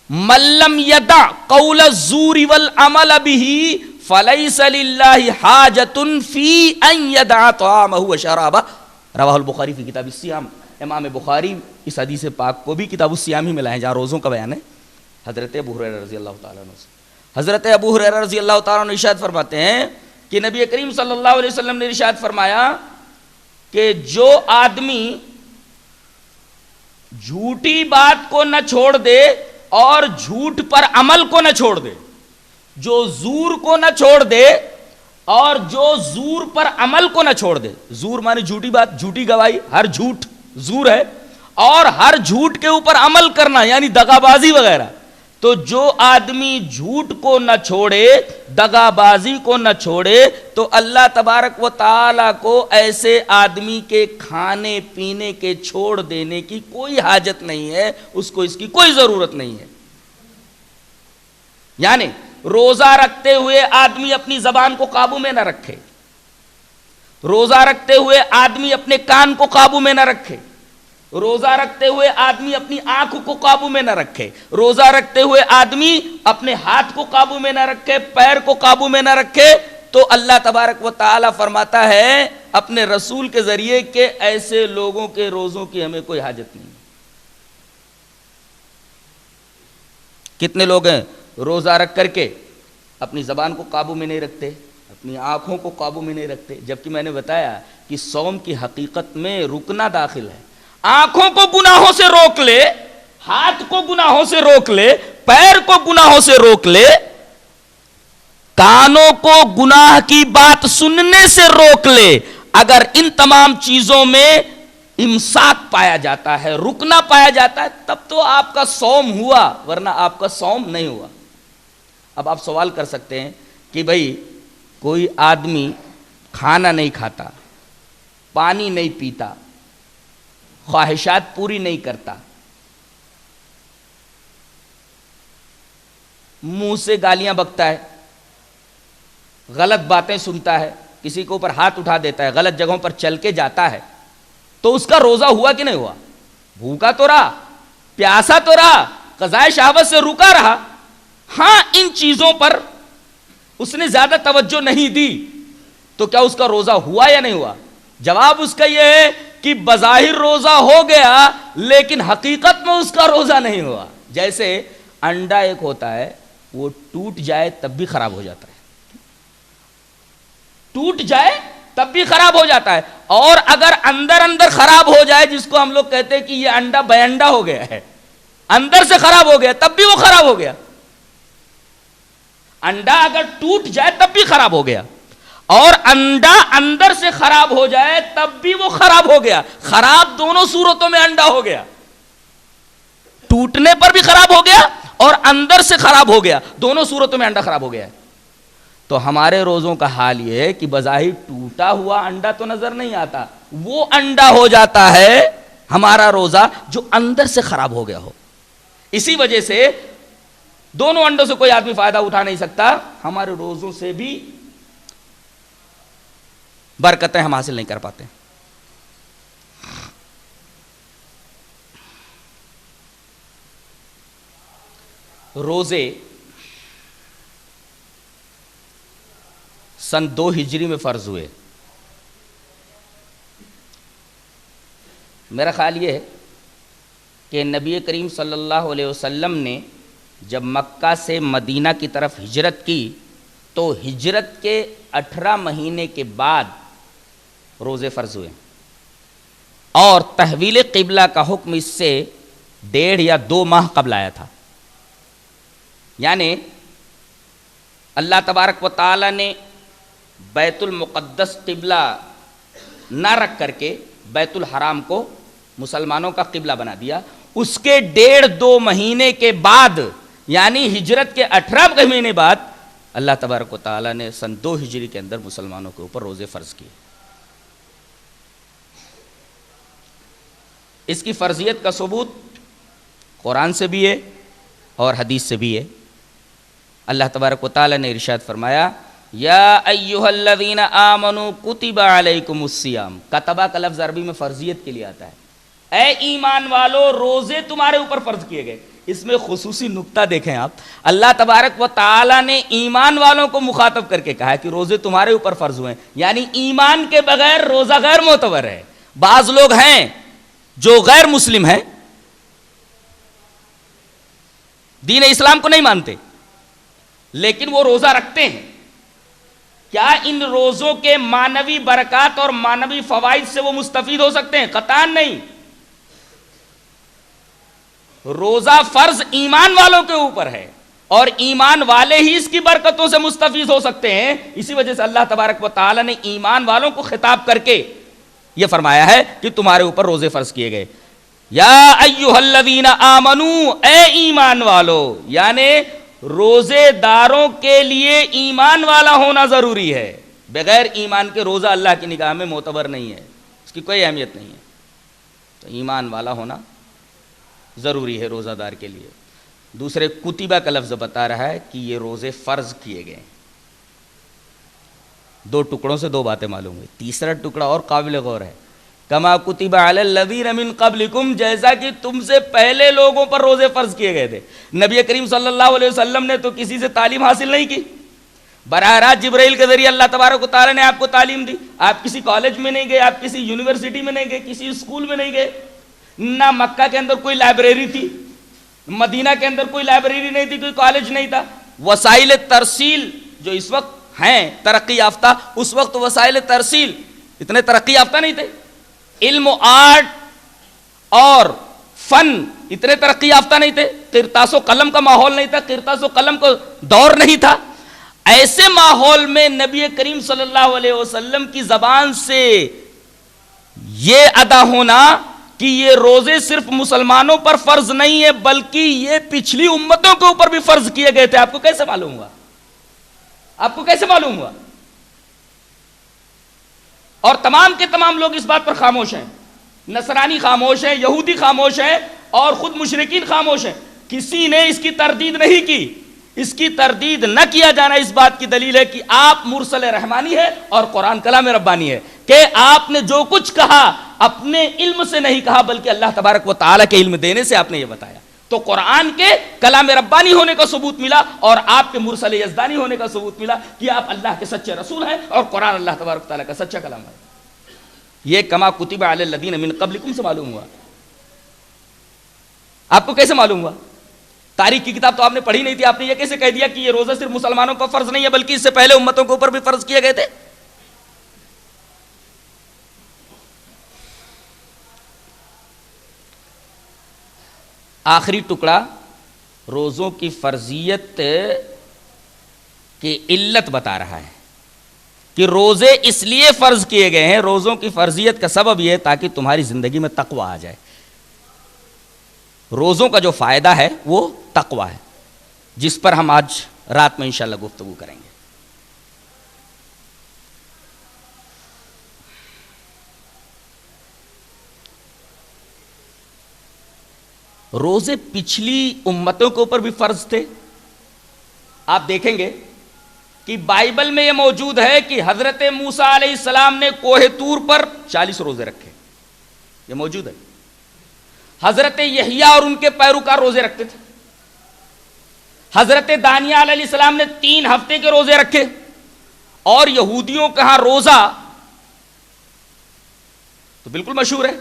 من لم يدع قول الزور والعمل به فليس لله حاجة في ان يدع طعامه وشرابه. رواہ البخاری فی کتاب الصیام. امام بخاری اس حدیث پاک کو بھی کتاب الصیام ہی میں لائے جہاں روزوں کا بیان ہے. حضرت ابو ہریرہ رضی اللہ تعالیٰ عنہ سے حضرت ابو ہریرہ رضی اللہ تعالیٰ عنہ ارشاد فرماتے ہیں کہ نبی کریم صلی اللہ علیہ وسلم نے ارشاد فرمایا کہ جو آدمی جھوٹی بات کو نہ چھوڑ دے اور جھوٹ پر عمل کو نہ چھوڑ دے، جو زور کو نہ چھوڑ دے اور جو زور پر عمل کو نہ چھوڑ دے. زور مانے جھوٹی بات، جھوٹی گواہی، ہر جھوٹ زور ہے، اور ہر جھوٹ کے اوپر عمل کرنا یعنی دغابازی وغیرہ. تو جو آدمی جھوٹ کو نہ چھوڑے، دغابازی کو نہ چھوڑے، تو اللہ تبارک و تعالی کو ایسے آدمی کے کھانے پینے کے چھوڑ دینے کی کوئی حاجت نہیں ہے، اس کو اس کی کوئی ضرورت نہیں ہے. یعنی روزہ رکھتے ہوئے آدمی اپنی زبان کو قابو میں نہ رکھے، روزہ رکھتے ہوئے آدمی اپنے کان کو قابو میں نہ رکھے، روزہ رکھتے ہوئے آدمی اپنی آنکھ کو قابو میں نہ رکھے، روزہ رکھتے ہوئے آدمی اپنے ہاتھ کو قابو میں نہ رکھے، پیر کو قابو میں نہ رکھے، تو اللہ تبارک و تعالی فرماتا ہے اپنے رسول کے ذریعے کہ ایسے لوگوں کے روزوں کی ہمیں کوئی حاجت نہیں. کتنے لوگ ہیں روزہ رکھ کر کے اپنی زبان کو قابو میں نہیں رکھتے، اپنی آنکھوں کو قابو میں نہیں رکھتے، جبکہ میں نے بتایا کہ صوم کی حقیقت میں رکنا داخل ہے. آنکھوں کو گناہوں سے روک لے، ہاتھ کو گناہوں سے روک لے، پیر کو گناہوں سے روک لے، کانوں کو گناہ کی بات سننے سے روک لے. اگر ان تمام چیزوں میں امساک پایا جاتا ہے، رکنا پایا جاتا ہے، تب تو آپ کا صوم ہوا، ورنہ آپ کا صوم نہیں ہوا. اب آپ سوال کر سکتے ہیں کہ بھئی کوئی آدمی کھانا نہیں کھاتا، پانی نہیں پیتا، خواہشات پوری نہیں کرتا، منہ سے گالیاں بکتا ہے، غلط باتیں سنتا ہے، کسی کے اوپر ہاتھ اٹھا دیتا ہے، غلط جگہوں پر چل کے جاتا ہے، تو اس کا روزہ ہوا کہ نہیں ہوا؟ بھوکا تو رہا، پیاسا تو رہا، قضائے شہوت سے رکا رہا. ہاں ان چیزوں پر اس نے زیادہ توجہ نہیں دی، تو کیا اس کا روزہ ہوا یا نہیں ہوا؟ جواب اس کا یہ ہے کہ بظاہر روزہ ہو گیا لیکن حقیقت میں اس کا روزہ نہیں ہوا. جیسے انڈا ایک ہوتا ہے، وہ ٹوٹ جائے تب بھی خراب ہو جاتا ہے، ٹوٹ جائے تب بھی خراب ہو جاتا ہے، اور اگر اندر اندر خراب ہو جائے، جس کو ہم لوگ کہتے ہیں کہ یہ انڈا بے انڈا ہو گیا ہے، اندر سے خراب ہو گیا، تب بھی وہ خراب ہو گیا. انڈا اگر ٹوٹ جائے تب بھی خراب ہو گیا، اور انڈا اندر سے خراب ہو جائے تب بھی وہ خراب ہو گیا. خراب دونوں صورتوں میں انڈا ہو گیا، ٹوٹنے پر بھی خراب ہو گیا اور اندر سے خراب ہو گیا، دونوں صورتوں میں انڈا خراب ہو گیا ہے. تو ہمارے روزوں کا حال یہ ہے کہ بظاہر ٹوٹا ہوا انڈا تو نظر نہیں آتا، وہ انڈا ہو جاتا ہے ہمارا روزہ جو اندر سے خراب ہو گیا ہو. اسی وجہ سے دونوں انڈوں سے کوئی آدمی فائدہ اٹھا نہیں سکتا، ہمارے روزوں سے بھی برکتیں ہم حاصل نہیں کر پاتے. روزے سن 2 ہجری میں فرض ہوئے. میرا خیال یہ ہے کہ نبی کریم صلی اللہ علیہ وسلم نے جب مکہ سے مدینہ کی طرف ہجرت کی تو ہجرت کے 18 مہینے کے بعد روزے فرض ہوئے، اور تحویل قبلہ کا حکم اس سے 1.5 یا 2 ماہ قبل آیا تھا. یعنی اللہ تبارک و تعالی نے بیت المقدس قبلہ نہ رکھ کر کے بیت الحرام کو مسلمانوں کا قبلہ بنا دیا. اس کے 1.5-2 مہینے کے بعد یعنی ہجرت کے 18 مہینے بعد اللہ تبارک و تعالیٰ نے سن 2 ہجری کے اندر مسلمانوں کے اوپر روزے فرض کیے. اس کی فرضیت کا ثبوت قرآن سے بھی ہے اور حدیث سے بھی ہے. اللہ تبارک و تعالیٰ نے ارشاد فرمایا یا ایھا الذین آمنوا کتب علیکم الصیام. کتبہ کا لفظ عربی میں فرضیت کے لیے آتا ہے. اے ایمان والو روزے تمہارے اوپر فرض کیے گئے. اس میں خصوصی نکتہ دیکھیں آپ, اللہ تبارک و تعالیٰ نے ایمان والوں کو مخاطب کر کے کہا کہ روزے تمہارے اوپر فرض ہوئے, یعنی ایمان کے بغیر روزہ غیر معتبر ہے. بعض لوگ ہیں جو غیر مسلم ہیں, دین اسلام کو نہیں مانتے, لیکن وہ روزہ رکھتے ہیں. کیا ان روزوں کے معنوی برکات اور معنوی فوائد سے وہ مستفید ہو سکتے ہیں؟ قطعاً نہیں. روزہ فرض ایمان والوں کے اوپر ہے اور ایمان والے ہی اس کی برکتوں سے مستفید ہو سکتے ہیں. اسی وجہ سے اللہ تبارک و تعالی نے ایمان والوں کو خطاب کر کے یہ فرمایا ہے کہ تمہارے اوپر روزے فرض کیے گئے. یا ایھا الذین آمنو, اے ایمان والو, یعنی روزے داروں کے لیے ایمان والا ہونا ضروری ہے. بغیر ایمان کے روزہ اللہ کی نگاہ میں معتبر نہیں ہے, اس کی کوئی اہمیت نہیں ہے. تو ایمان والا ہونا ضروری ہے روزہ دار کے لیے. دوسرے کتبہ کا لفظ بتا رہا ہے کہ یہ روزے فرض کیے گئے. 2 ٹکڑوں سے 2 باتیں معلوم ہوئی. تیسرا ٹکڑا اور قابل غور ہے, کما کتب علی الذین من قبلکم, جیسا کہ تم سے پہلے لوگوں پر روزے فرض کیے گئے تھے. نبی کریم صلی اللہ علیہ وسلم نے تو کسی سے تعلیم حاصل نہیں کی, براہ راست جبرائیل کے ذریعے اللہ تبارک و تعالی نے آپ کو تعلیم دی. آپ کسی کالج میں نہیں گئے, آپ کسی یونیورسٹی میں نہیں گئے, کسی اسکول میں نہیں گئے. نہ مکہ کے اندر کوئی لائبریری تھی, مدینہ کے اندر کوئی لائبریری نہیں تھی, کوئی کالج نہیں تھا. وسائل ترسیل جو اس وقت ہیں ترقی یافتہ, اس وقت وسائل ترسیل اتنے ترقی یافتہ نہیں تھے. علم و آرٹ اور فن اتنے ترقی یافتہ نہیں تھے. قرطاس و قلم کا ماحول نہیں تھا, قرطاس و قلم کو دور نہیں تھا. ایسے ماحول میں نبی کریم صلی اللہ علیہ وسلم کی زبان سے یہ ادا ہونا کہ یہ روزے صرف مسلمانوں پر فرض نہیں ہے بلکہ یہ پچھلی امتوں کے اوپر بھی فرض کیے گئے تھے, آپ کو کیسے معلوم ہوا؟ آپ کو کیسے معلوم ہوا؟ اور تمام کے تمام لوگ اس بات پر خاموش ہیں. نصرانی خاموش ہیں, یہودی خاموش ہیں, اور خود مشرکین خاموش ہیں. کسی نے اس کی تردید نہیں کی. اس کی تردید نہ کیا جانا اس بات کی دلیل ہے کہ آپ مرسل رحمانی ہے اور قرآن کلام ربانی ہے, کہ آپ نے جو کچھ کہا اپنے علم سے نہیں کہا بلکہ اللہ تبارک و تعالیٰ کے علم دینے سے آپ نے یہ بتایا. تو قرآن کے کلام ربانی ہونے کا ثبوت ملا اور آپ کے مرسل یزدانی ہونے کا ثبوت ملا کہ آپ اللہ کے سچے رسول ہیں اور قرآن اللہ تبارک و تعالیٰ کا سچا کلام ہے. یہ کما کتب علی الذین من قبلکم سے معلوم ہوا. آپ کو کیسے معلوم ہوا؟ تاریخ کی کتاب تو آپ نے پڑھی نہیں تھی, آپ نے یہ کیسے کہہ دیا کہ یہ روزہ صرف مسلمانوں پر فرض نہیں ہے بلکہ اس سے پہلے امتوں کے اوپر بھی فرض کیے گئے تھے؟ آخری ٹکڑا روزوں کی فرضیت کی علت بتا رہا ہے کہ روزے اس لیے فرض کیے گئے ہیں, روزوں کی فرضیت کا سبب یہ ہے تاکہ تمہاری زندگی میں تقوی آ جائے. روزوں کا جو فائدہ ہے وہ تقوی ہے, جس پر ہم آج رات میں انشاءاللہ گفتگو کریں گے. روزے پچھلی امتوں کے اوپر بھی فرض تھے. آپ دیکھیں گے کہ بائبل میں یہ موجود ہے کہ حضرت موسیٰ علیہ السلام نے کوہ طور پر 40 روزے رکھے, یہ موجود ہے. حضرت یحییٰ اور ان کے پیروکار روزے رکھتے تھے. حضرت دانیال علیہ السلام نے 3 ہفتے کے روزے رکھے. اور یہودیوں کا ہاں روزہ تو بالکل مشہور ہے,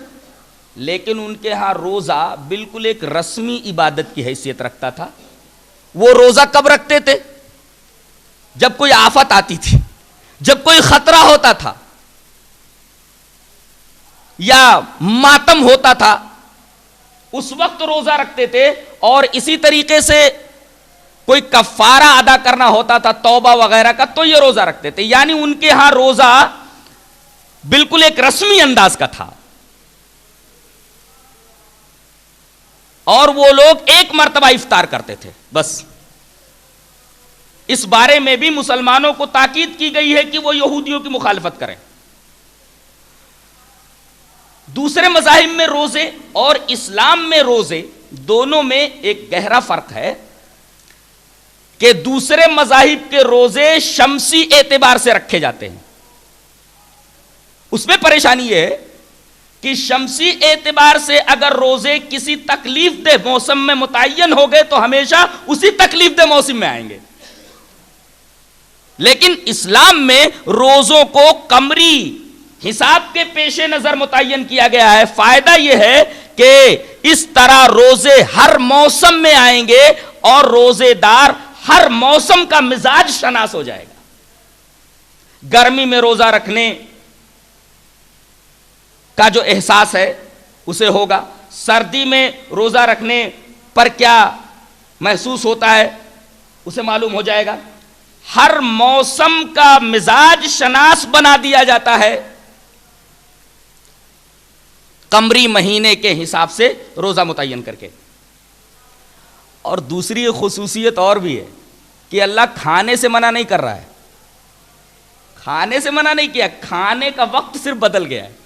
لیکن ان کے ہاں روزہ بالکل ایک رسمی عبادت کی حیثیت رکھتا تھا. وہ روزہ کب رکھتے تھے؟ جب کوئی آفت آتی تھی, جب کوئی خطرہ ہوتا تھا یا ماتم ہوتا تھا, اس وقت روزہ رکھتے تھے. اور اسی طریقے سے کوئی کفارہ ادا کرنا ہوتا تھا توبہ وغیرہ کا, تو یہ روزہ رکھتے تھے. یعنی ان کے ہاں روزہ بالکل ایک رسمی انداز کا تھا، اور وہ لوگ ایک مرتبہ افطار کرتے تھے بس۔ اس بارے میں بھی مسلمانوں کو تاکید کی گئی ہے کہ وہ یہودیوں کی مخالفت کریں۔ دوسرے مذاہب میں روزے اور اسلام میں روزے دونوں میں ایک گہرا فرق ہے کہ دوسرے مذاہب کے روزے شمسی اعتبار سے رکھے جاتے ہیں۔ اس میں پریشانی یہ ہے کہ شمسی اعتبار سے اگر روزے کسی تکلیف دہ موسم میں متعین ہو گئے تو ہمیشہ اسی تکلیف دہ موسم میں آئیں گے، لیکن اسلام میں روزوں کو قمری حساب کے پیش نظر متعین کیا گیا ہے۔ فائدہ یہ ہے کہ اس طرح روزے ہر موسم میں آئیں گے اور روزے دار ہر موسم کا مزاج شناس ہو جائے گا۔ گرمی میں روزہ رکھنے کا جو احساس ہے اسے ہوگا، سردی میں روزہ رکھنے پر کیا محسوس ہوتا ہے اسے معلوم ہو جائے گا۔ ہر موسم کا مزاج شناس بنا دیا جاتا ہے قمری مہینے کے حساب سے روزہ متعین کر کے۔ اور دوسری خصوصیت اور بھی ہے کہ اللہ کھانے سے منع نہیں کر رہا ہے، کھانے سے منع نہیں کیا، کھانے کا وقت صرف بدل گیا ہے۔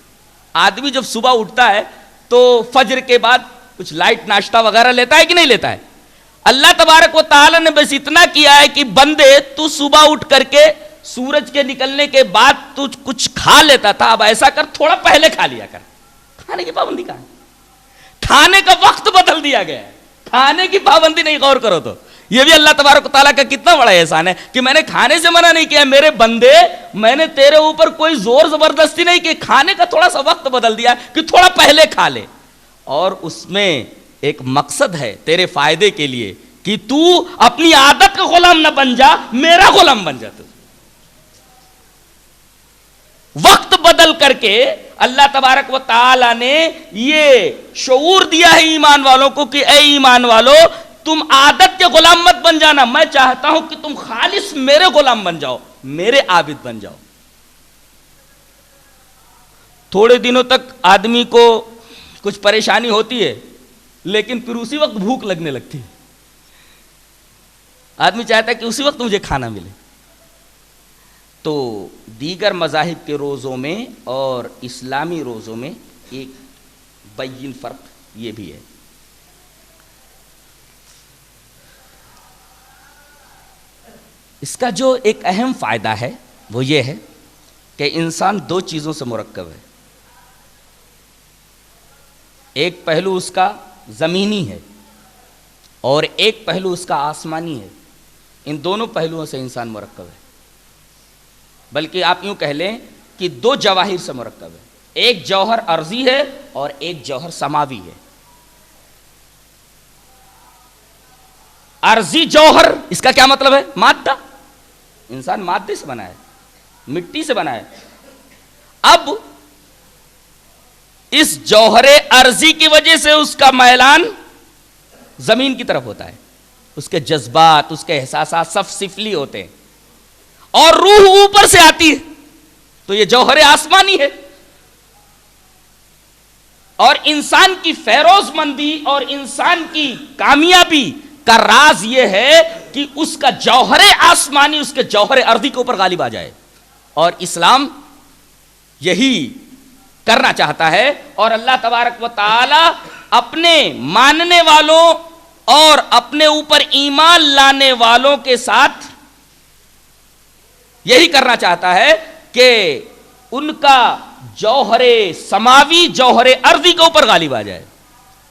آدمی جب صبح اٹھتا ہے تو فجر کے بعد کچھ لائٹ ناشتہ وغیرہ لیتا ہے کہ نہیں لیتا ہے؟ اللہ تبارک و تعالی نے بس اتنا کیا ہے کہ بندے تو صبح اٹھ کر کے سورج کے نکلنے کے بعد تو کچھ کھا لیتا تھا، اب ایسا کر تھوڑا پہلے کھا لیا کر۔ کھانے کی پابندی کہاں ہے؟ کھانے کا وقت بدل دیا گیا ہے، کھانے کی پابندی نہیں۔ غور کرو تو یہ بھی اللہ تبارک و تعالیٰ کا کتنا بڑا احسان ہے کہ میں نے کھانے سے منع نہیں کیا، میرے بندے میں نے تیرے اوپر کوئی زور زبردستی نہیں کہ کھانے کا تھوڑا سا وقت بدل دیا کہ تھوڑا پہلے کھا لے، اور اس میں ایک مقصد ہے تیرے فائدے کے لیے کہ تو اپنی عادت کا غلام نہ بن جا، میرا غلام بن جا۔ تو وقت بدل کر کے اللہ تبارک و تعالی نے یہ شعور دیا ہے ایمان والوں کو کہ اے ایمان والو، تم عادت کے غلام مت بن جانا، میں چاہتا ہوں کہ تم خالص میرے غلام بن جاؤ، میرے عابد بن جاؤ۔ تھوڑے دنوں تک آدمی کو کچھ پریشانی ہوتی ہے، لیکن پھر اسی وقت بھوک لگنے لگتی ہے، آدمی چاہتا ہے کہ اسی وقت مجھے کھانا ملے۔ تو دیگر مذاہب کے روزوں میں اور اسلامی روزوں میں ایک بین فرق یہ بھی ہے۔ اس کا جو ایک اہم فائدہ ہے وہ یہ ہے کہ انسان دو چیزوں سے مرکب ہے، ایک پہلو اس کا زمینی ہے اور ایک پہلو اس کا آسمانی ہے۔ ان دونوں پہلوؤں سے انسان مرکب ہے، بلکہ آپ یوں کہہ لیں کہ دو جواہر سے مرکب ہے، ایک جوہر ارضی ہے اور ایک جوہر سماوی ہے۔ ارضی جوہر، اس کا کیا مطلب ہے؟ مادہ، انسان مادے سے بنا ہے، مٹی سے بنا ہے۔ اب اس جوہر ارضی کی وجہ سے اس کا میلان زمین کی طرف ہوتا ہے، اس کے جذبات، اس کے احساسات سب سفلی ہوتے ہیں، اور روح اوپر سے آتی ہے، تو یہ جوہر آسمانی ہے۔ اور انسان کی فیروز مندی اور انسان کی کامیابی کا راز یہ ہے کہ اس کا جوہر آسمانی اس کے جوہر ارضی کے اوپر غالب آ جائے، اور اسلام یہی کرنا چاہتا ہے۔ اور اللہ تبارک و تعالی اپنے ماننے والوں اور اپنے اوپر ایمان لانے والوں کے ساتھ یہی کرنا چاہتا ہے کہ ان کا جوہر سماوی جوہر ارضی کے اوپر غالب آ جائے۔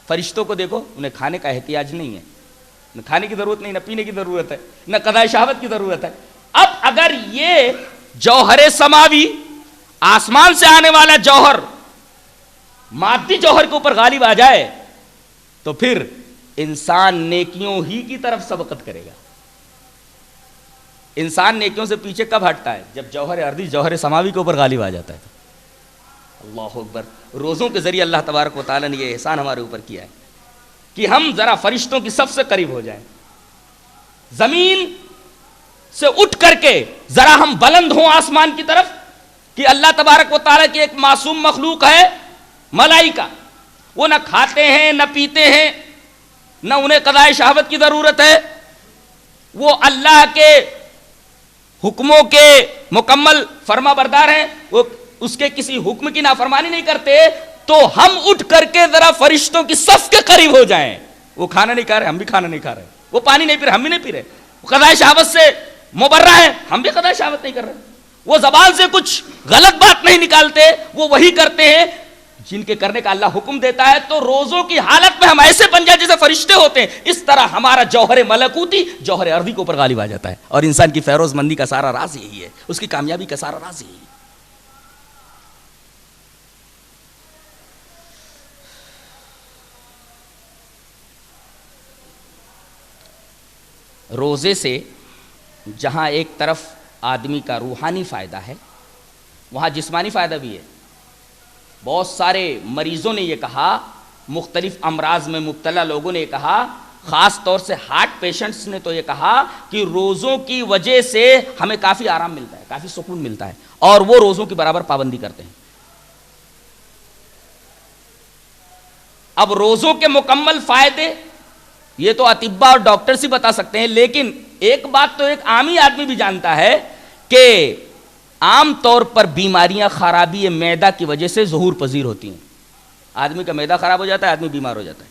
فرشتوں کو دیکھو، انہیں کھانے کا احتیاج نہیں ہے، نہ کھانے کی ضرورت نہیں، نہ پینے کی ضرورت ہے، نہ قضاء شہوت کی ضرورت ہے۔ اب اگر یہ جوہر سماوی آسمان سے آنے والا جوہر مادی جوہر کے اوپر غالب آ جائے تو پھر انسان نیکیوں ہی کی طرف سبقت کرے گا۔ انسان نیکیوں سے پیچھے کب ہٹتا ہے؟ جب جوہر ارضی جوہر سماوی کے اوپر غالب آ جاتا ہے۔ اللہ اکبر۔ روزوں کے ذریعے اللہ تبارک و تعالیٰ نے یہ احسان ہمارے اوپر کیا ہے کہ ہم ذرا فرشتوں کی سب سے قریب ہو جائیں، زمین سے اٹھ کر کے ذرا ہم بلند ہوں آسمان کی طرف، کہ اللہ تبارک و تعالیٰ کی ایک معصوم مخلوق ہے ملائکہ، وہ نہ کھاتے ہیں نہ پیتے ہیں، نہ انہیں قضائے شہوت کی ضرورت ہے، وہ اللہ کے حکموں کے مکمل فرما بردار ہیں، وہ اس کے کسی حکم کی نافرمانی نہیں کرتے، تو ہم اٹھ کر کے ذرا فرشتوں کی صف کے قریب ہو جائیں. وہ کھانا نہیں کھا رہے، ہم بھی کھانا نہیں کھا رہے، وہ پانی نہیں پی رہے، ہم بھی نہیں پی رہے، وہ قضائے شہوت سے مبرہ ہیں، ہم بھی قضائے شہوت نہیں کر رہے، وہ زبان سے کچھ غلط بات نہیں نکالتے، وہ وہی کرتے ہیں جن کے کرنے کا اللہ حکم دیتا ہے. تو روزوں کی حالت میں ہم ایسے بن جائیں جیسے فرشتے ہوتے ہیں. اس طرح ہمارا جوہر ملکوتی جوہر ارضی کے اوپر غالب آ جاتا ہے. اور انسان کی فیروز مندی کا سارا راز یہی ہے، اس کی کامیابی کا سارا راز یہی ہے. روزے سے جہاں ایک طرف آدمی کا روحانی فائدہ ہے، وہاں جسمانی فائدہ بھی ہے. بہت سارے مریضوں نے یہ کہا، مختلف امراض میں مبتلا لوگوں نے یہ کہا، خاص طور سے ہارٹ پیشنٹس نے تو یہ کہا کہ روزوں کی وجہ سے ہمیں کافی آرام ملتا ہے، کافی سکون ملتا ہے، اور وہ روزوں کی برابر پابندی کرتے ہیں. اب روزوں کے مکمل فائدے یہ تو اطباء اور ڈاکٹرز ہی بتا سکتے ہیں، لیکن ایک بات تو ایک عامی آدمی بھی جانتا ہے کہ عام طور پر بیماریاں خرابی معدہ کی وجہ سے ظہور پذیر ہوتی ہیں. آدمی کا معدہ خراب ہو جاتا ہے، آدمی بیمار ہو جاتا ہے.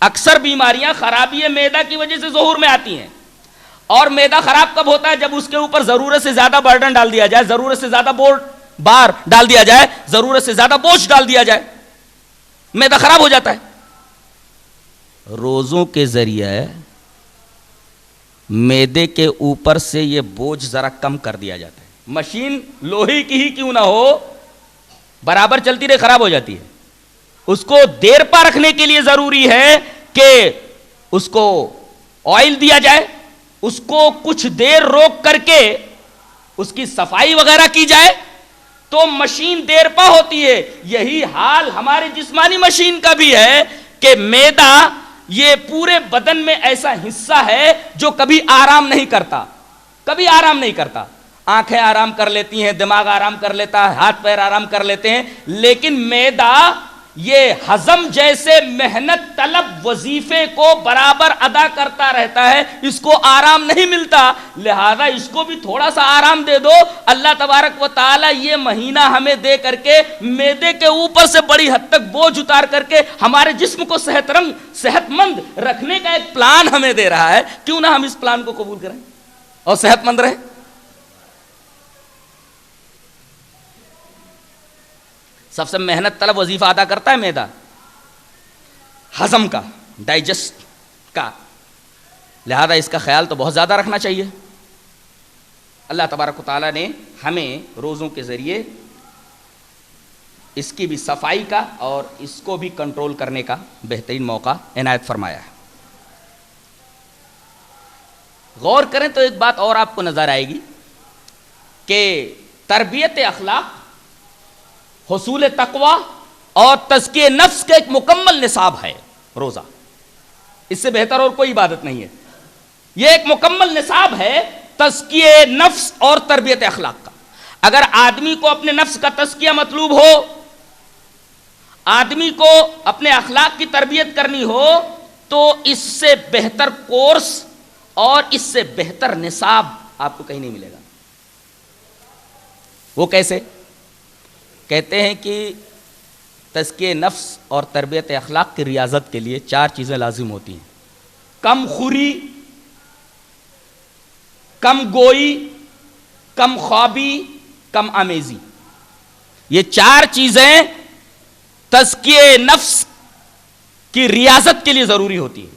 اکثر بیماریاں خرابی معدہ کی وجہ سے ظہور میں آتی ہیں. اور معدہ خراب کب ہوتا ہے؟ جب اس کے اوپر ضرورت سے زیادہ برڈن ڈال دیا جائے، ضرورت سے زیادہ بار ڈال دیا جائے، ضرورت سے زیادہ بوجھ ڈال دیا جائے، معدہ خراب ہو جاتا ہے. روزوں کے ذریعے معدے کے اوپر سے یہ بوجھ ذرا کم کر دیا جاتا ہے. مشین لوہے کی ہی کیوں نہ ہو، برابر چلتی رہے خراب ہو جاتی ہے. اس کو دیر پا رکھنے کے لیے ضروری ہے کہ اس کو آئل دیا جائے، اس کو کچھ دیر روک کر کے اس کی صفائی وغیرہ کی جائے تو مشین دیر پا ہوتی ہے. یہی حال ہمارے جسمانی مشین کا بھی ہے کہ معدہ یہ پورے بدن میں ایسا حصہ ہے جو کبھی آرام نہیں کرتا، کبھی آرام نہیں کرتا. آنکھیں آرام کر لیتی ہیں، دماغ آرام کر لیتا ہے، ہاتھ پیر آرام کر لیتے ہیں، لیکن معدہ یہ ہضم جیسے محنت طلب وظیفے کو برابر ادا کرتا رہتا ہے، اس کو آرام نہیں ملتا. لہذا اس کو بھی تھوڑا سا آرام دے دو. اللہ تبارک و تعالیٰ یہ مہینہ ہمیں دے کر کے معدے کے اوپر سے بڑی حد تک بوجھ اتار کر کے ہمارے جسم کو صحت مند رکھنے کا ایک پلان ہمیں دے رہا ہے. کیوں نہ ہم اس پلان کو قبول کریں اور صحت مند رہیں. سب سے محنت طلب وظیفہ ادا کرتا ہے معدہ، ہضم کا، ڈائجسٹ کا. لہذا اس کا خیال تو بہت زیادہ رکھنا چاہیے. اللہ تبارک و تعالیٰ نے ہمیں روزوں کے ذریعے اس کی بھی صفائی کا اور اس کو بھی کنٹرول کرنے کا بہترین موقع عنایت فرمایا ہے. غور کریں تو ایک بات اور آپ کو نظر آئے گی کہ تربیت اخلاق، حصول تقوی اور تزکیہ نفس کا ایک مکمل نصاب ہے روزہ. اس سے بہتر اور کوئی عبادت نہیں ہے. یہ ایک مکمل نصاب ہے تزکیہ نفس اور تربیت اخلاق کا. اگر آدمی کو اپنے نفس کا تزکیہ مطلوب ہو، آدمی کو اپنے اخلاق کی تربیت کرنی ہو، تو اس سے بہتر کورس اور اس سے بہتر نصاب آپ کو کہیں نہیں ملے گا. وہ کیسے؟ کہتے ہیں کہ تزکیہ نفس اور تربیت اخلاق کی ریاضت کے لیے 4 چیزیں لازم ہوتی ہیں: کم خوری، کم گوئی، کم خوابی، کم آمیزی. یہ 4 چیزیں تزکیہ نفس کی ریاضت کے لیے ضروری ہوتی ہیں.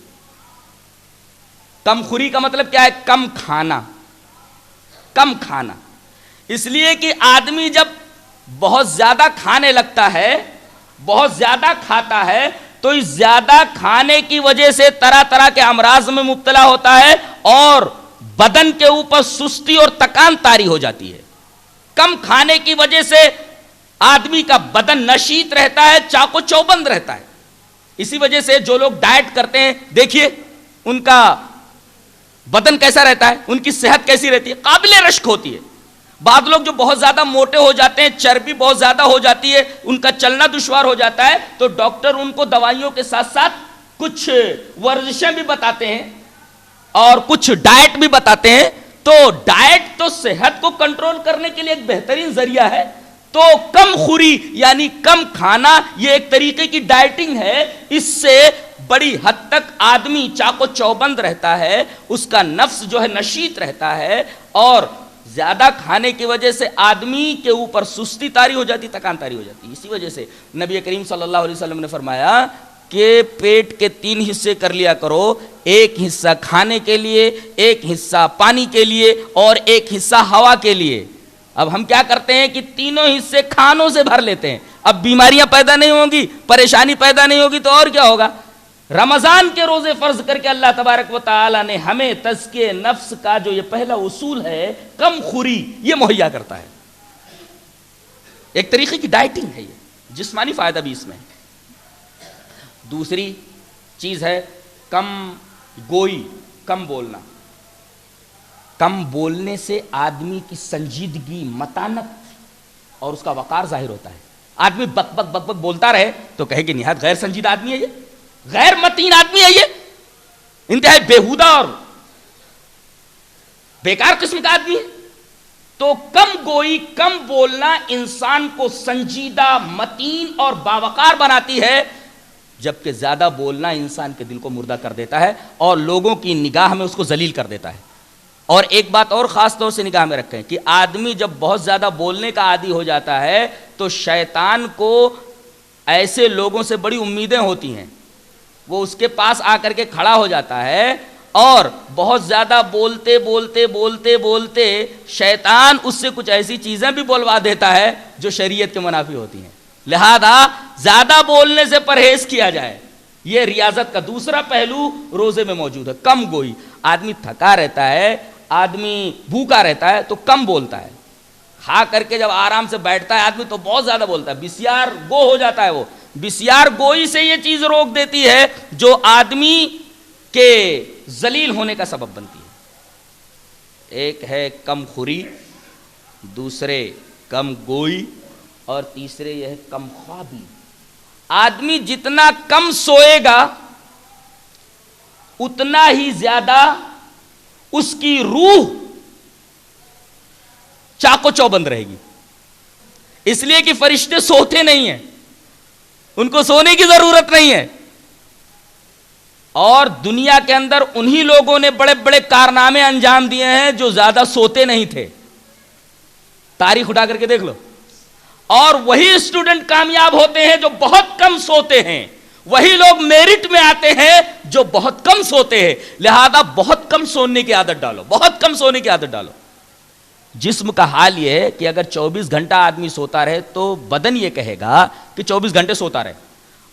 کم خوری کا مطلب کیا ہے؟ کم کھانا. کم کھانا اس لیے کہ آدمی جب بہت زیادہ کھانے لگتا ہے، بہت زیادہ کھاتا ہے، تو اس زیادہ کھانے کی وجہ سے طرح طرح کے امراض میں مبتلا ہوتا ہے اور بدن کے اوپر سستی اور تکان طاری ہو جاتی ہے. کم کھانے کی وجہ سے آدمی کا بدن نشیط رہتا ہے، چاق و چوبند رہتا ہے. اسی وجہ سے جو لوگ ڈائٹ کرتے ہیں، دیکھیے ان کا بدن کیسا رہتا ہے، ان کی صحت کیسی رہتی ہے، قابل رشک ہوتی ہے. بعض لوگ جو بہت زیادہ موٹے ہو جاتے ہیں، چربی بہت زیادہ ہو جاتی ہے، ان کا چلنا دشوار ہو جاتا ہے، تو ڈاکٹر ان کو دوائیوں کے ساتھ ساتھ کچھ ورزشیں بھی بتاتے ہیں اور کچھ ڈائٹ بھی بتاتے ہیں. تو ڈائٹ تو صحت کو کنٹرول کرنے کے لیے ایک بہترین ذریعہ ہے. تو کم خوری یعنی کم کھانا یہ ایک طریقے کی ڈائٹنگ ہے. اس سے بڑی حد تک آدمی چاق و چوبند رہتا ہے، اس کا نفس جو ہے نشیط رہتا ہے، اور زیادہ کھانے کی وجہ سے آدمی کے اوپر سستی طاری ہو جاتی، تکان طاری ہو جاتی. اسی وجہ سے نبی کریم صلی اللہ علیہ وسلم نے فرمایا کہ پیٹ کے 3 حصے کر لیا کرو، ایک حصہ کھانے کے لیے، ایک حصہ پانی کے لیے اور ایک حصہ ہوا کے لیے. اب ہم کیا کرتے ہیں کہ تینوں حصے کھانوں سے بھر لیتے ہیں. اب بیماریاں پیدا نہیں ہوں گی، پریشانی پیدا نہیں ہوگی تو اور کیا ہوگا. رمضان کے روزے فرض کر کے اللہ تبارک و تعالی نے ہمیں تزکیہ نفس کا جو یہ پہلا اصول ہے کم خوری یہ مہیا کرتا ہے. ایک طریقے کی ڈائٹنگ ہے یہ، جسمانی فائدہ بھی اس میں ہے. دوسری چیز ہے کم گوئی، کم بولنا. کم بولنے سے آدمی کی سنجیدگی، متانت اور اس کا وقار ظاہر ہوتا ہے. آدمی بک بک بک بک بولتا رہے تو کہے کہ نہایت غیر سنجیدہ آدمی ہے، یہ غیر متین آدمی ہے، یہ انتہائی بیہودہ اور بیکار قسم کا آدمی ہے. تو کم گوئی، کم بولنا انسان کو سنجیدہ، متین اور باوقار بناتی ہے، جبکہ زیادہ بولنا انسان کے دل کو مردہ کر دیتا ہے اور لوگوں کی نگاہ میں اس کو ذلیل کر دیتا ہے. اور ایک بات اور خاص طور سے نگاہ میں رکھیں کہ آدمی جب بہت زیادہ بولنے کا عادی ہو جاتا ہے تو شیطان کو ایسے لوگوں سے بڑی امیدیں ہوتی ہیں. وہ اس کے پاس آ کر کے کھڑا ہو جاتا ہے اور بہت زیادہ بولتے بولتے بولتے بولتے شیطان اس سے کچھ ایسی چیزیں بھی بولوا دیتا ہے جو شریعت کے منافی ہوتی ہیں. لہذا زیادہ بولنے سے پرہیز کیا جائے. یہ ریاضت کا دوسرا پہلو روزے میں موجود ہے، کم گوئی. آدمی تھکا رہتا ہے، آدمی بھوکا رہتا ہے تو کم بولتا ہے. کھا کر کے جب آرام سے بیٹھتا ہے آدمی تو بہت زیادہ بولتا ہے، بسیار گو ہو جاتا ہے. وہ بسیار گوئی سے یہ چیز روک دیتی ہے جو آدمی کے ذلیل ہونے کا سبب بنتی ہے. ایک ہے کم خوری، دوسرے کم گوئی، اور تیسرے یہ ہے کم خوابی. آدمی جتنا کم سوئے گا اتنا ہی زیادہ اس کی روح چاق و چوبند رہے گی. اس لیے کہ فرشتے سوتے نہیں ہیں، ان کو سونے کی ضرورت نہیں ہے. اور دنیا کے اندر انہی لوگوں نے بڑے بڑے کارنامے انجام دیے ہیں جو زیادہ سوتے نہیں تھے. تاریخ اٹھا کر کے دیکھ لو. اور وہی اسٹوڈنٹ کامیاب ہوتے ہیں جو بہت کم سوتے ہیں، وہی لوگ میرٹ میں آتے ہیں جو بہت کم سوتے ہیں. لہذا بہت کم سونے کی عادت ڈالو، بہت کم سونے کی عادت ڈالو. جسم کا حال یہ ہے کہ اگر 24 گھنٹہ آدمی سوتا رہے تو بدن یہ کہے گا کہ 24 گھنٹے سوتا رہے.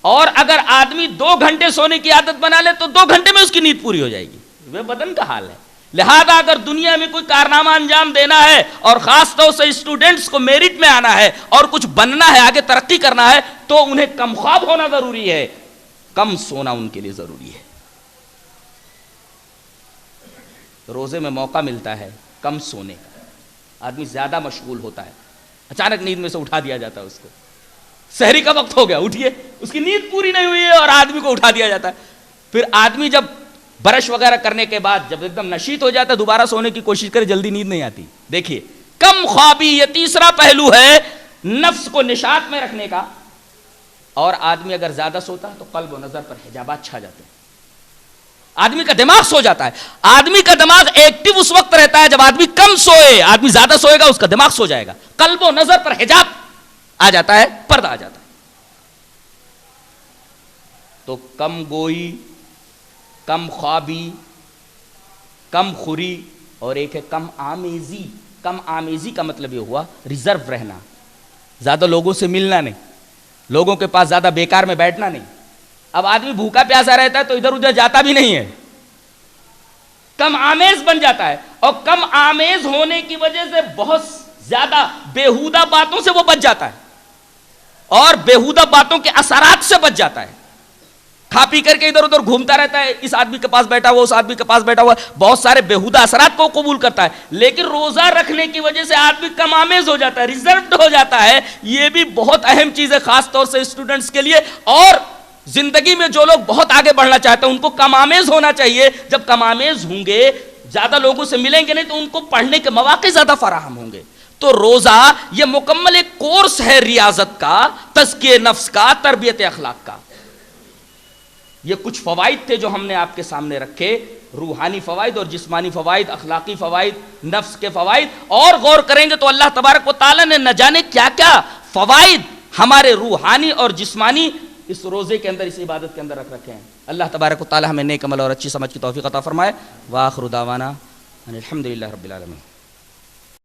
اور اگر آدمی 2 گھنٹے سونے کی عادت بنا لے تو 2 گھنٹے میں اس کی نیند پوری ہو جائے گی. وہ بدن کا حال ہے. لہذا اگر دنیا میں کوئی کارنامہ انجام دینا ہے اور خاص طور سے اسٹوڈنٹس کو میرٹ میں آنا ہے اور کچھ بننا ہے، آگے ترقی کرنا ہے، تو انہیں کم خواب ہونا ضروری ہے، کم سونا ان کے لیے ضروری ہے. روزے میں موقع ملتا ہے کم سونے کا. آدمی زیادہ مشغول ہوتا ہے، اچانک نیند میں سے اٹھا دیا جاتا ہے اس کو. سحری کا وقت ہو گیا، اٹھیے، اس کی نیند پوری نہیں ہوئی ہے اور آدمی کو اٹھا دیا جاتا ہے. پھر آدمی جب برش وغیرہ کرنے کے بعد جب ایک دم نشیط ہو جاتا ہے دوبارہ سونے کی کوشش کرے، جلدی نیند نہیں آتی. دیکھیے کم خوابی یہ تیسرا پہلو ہے نفس کو نشاط میں رکھنے کا. اور آدمی اگر زیادہ سوتا ہے تو قلب و نظر پر حجابات چھا جاتے ہیں، آدمی کا دماغ سو جاتا ہے. آدمی کا دماغ ایکٹیو اس وقت رہتا ہے جب آدمی کم سوئے. آدمی زیادہ سوئے گا اس کا دماغ سو جائے گا، قلب و نظر پر حجاب آ جاتا ہے، پردہ آ جاتا ہے. تو کم گوئی، کم خوابی، کم خوری، اور ایک ہے کم آمیزی. کم آمیزی کا مطلب یہ ہوا ریزرو رہنا، زیادہ لوگوں سے ملنا نہیں، لوگوں کے پاس زیادہ بیکار میں بیٹھنا نہیں. اب آدمی بھوکا پیاسا رہتا ہے تو ادھر ادھر جاتا بھی نہیں ہے، کم آمیز بن جاتا ہے. اور کم آمیز ہونے کی وجہ سے بہت زیادہ بیہودہ باتوں سے وہ بچ جاتا ہے اور بیہودہ باتوں کے اثرات سے بچ جاتا ہے. کھا پی کر کے ادھر ادھر گھومتا رہتا ہے، اس آدمی کے پاس بیٹھا ہوا، اس آدمی کے پاس بیٹھا ہوا، بہت سارے بیہودہ اثرات کو قبول کرتا ہے، لیکن روزہ رکھنے کی وجہ سے آدمی کم آمیز ہو جاتا ہے، ریزروڈ ہو جاتا ہے. یہ بھی بہت اہم چیز ہے خاص طور سے اسٹوڈنٹس کے لیے. اور زندگی میں جو لوگ بہت آگے بڑھنا چاہتے ہیں ان کو کم آمیز ہونا چاہیے. جب کم آمیز ہوں گے، زیادہ لوگوں سے ملیں گے نہیں، تو ان کو پڑھنے کے مواقع زیادہ فراہم ہوں گے. تو روزہ یہ مکمل ایک کورس ہے ریاضت کا، تزکیہ نفس کا، تربیت اخلاق کا. یہ کچھ فوائد تھے جو ہم نے آپ کے سامنے رکھے، روحانی فوائد اور جسمانی فوائد، اخلاقی فوائد، نفس کے فوائد. اور غور کریں گے تو اللہ تبارک و تعالیٰ نے نہ جانے کیا کیا فوائد ہمارے روحانی اور جسمانی اس روزے کے اندر، اس عبادت کے اندر رکھ رکھے ہیں. اللہ تبارک و تعالیٰ ہمیں نیک عمل اور اچھی سمجھ کی توفیق عطا فرمائے. وآخر دعوانا ان الحمدللہ رب العالمین.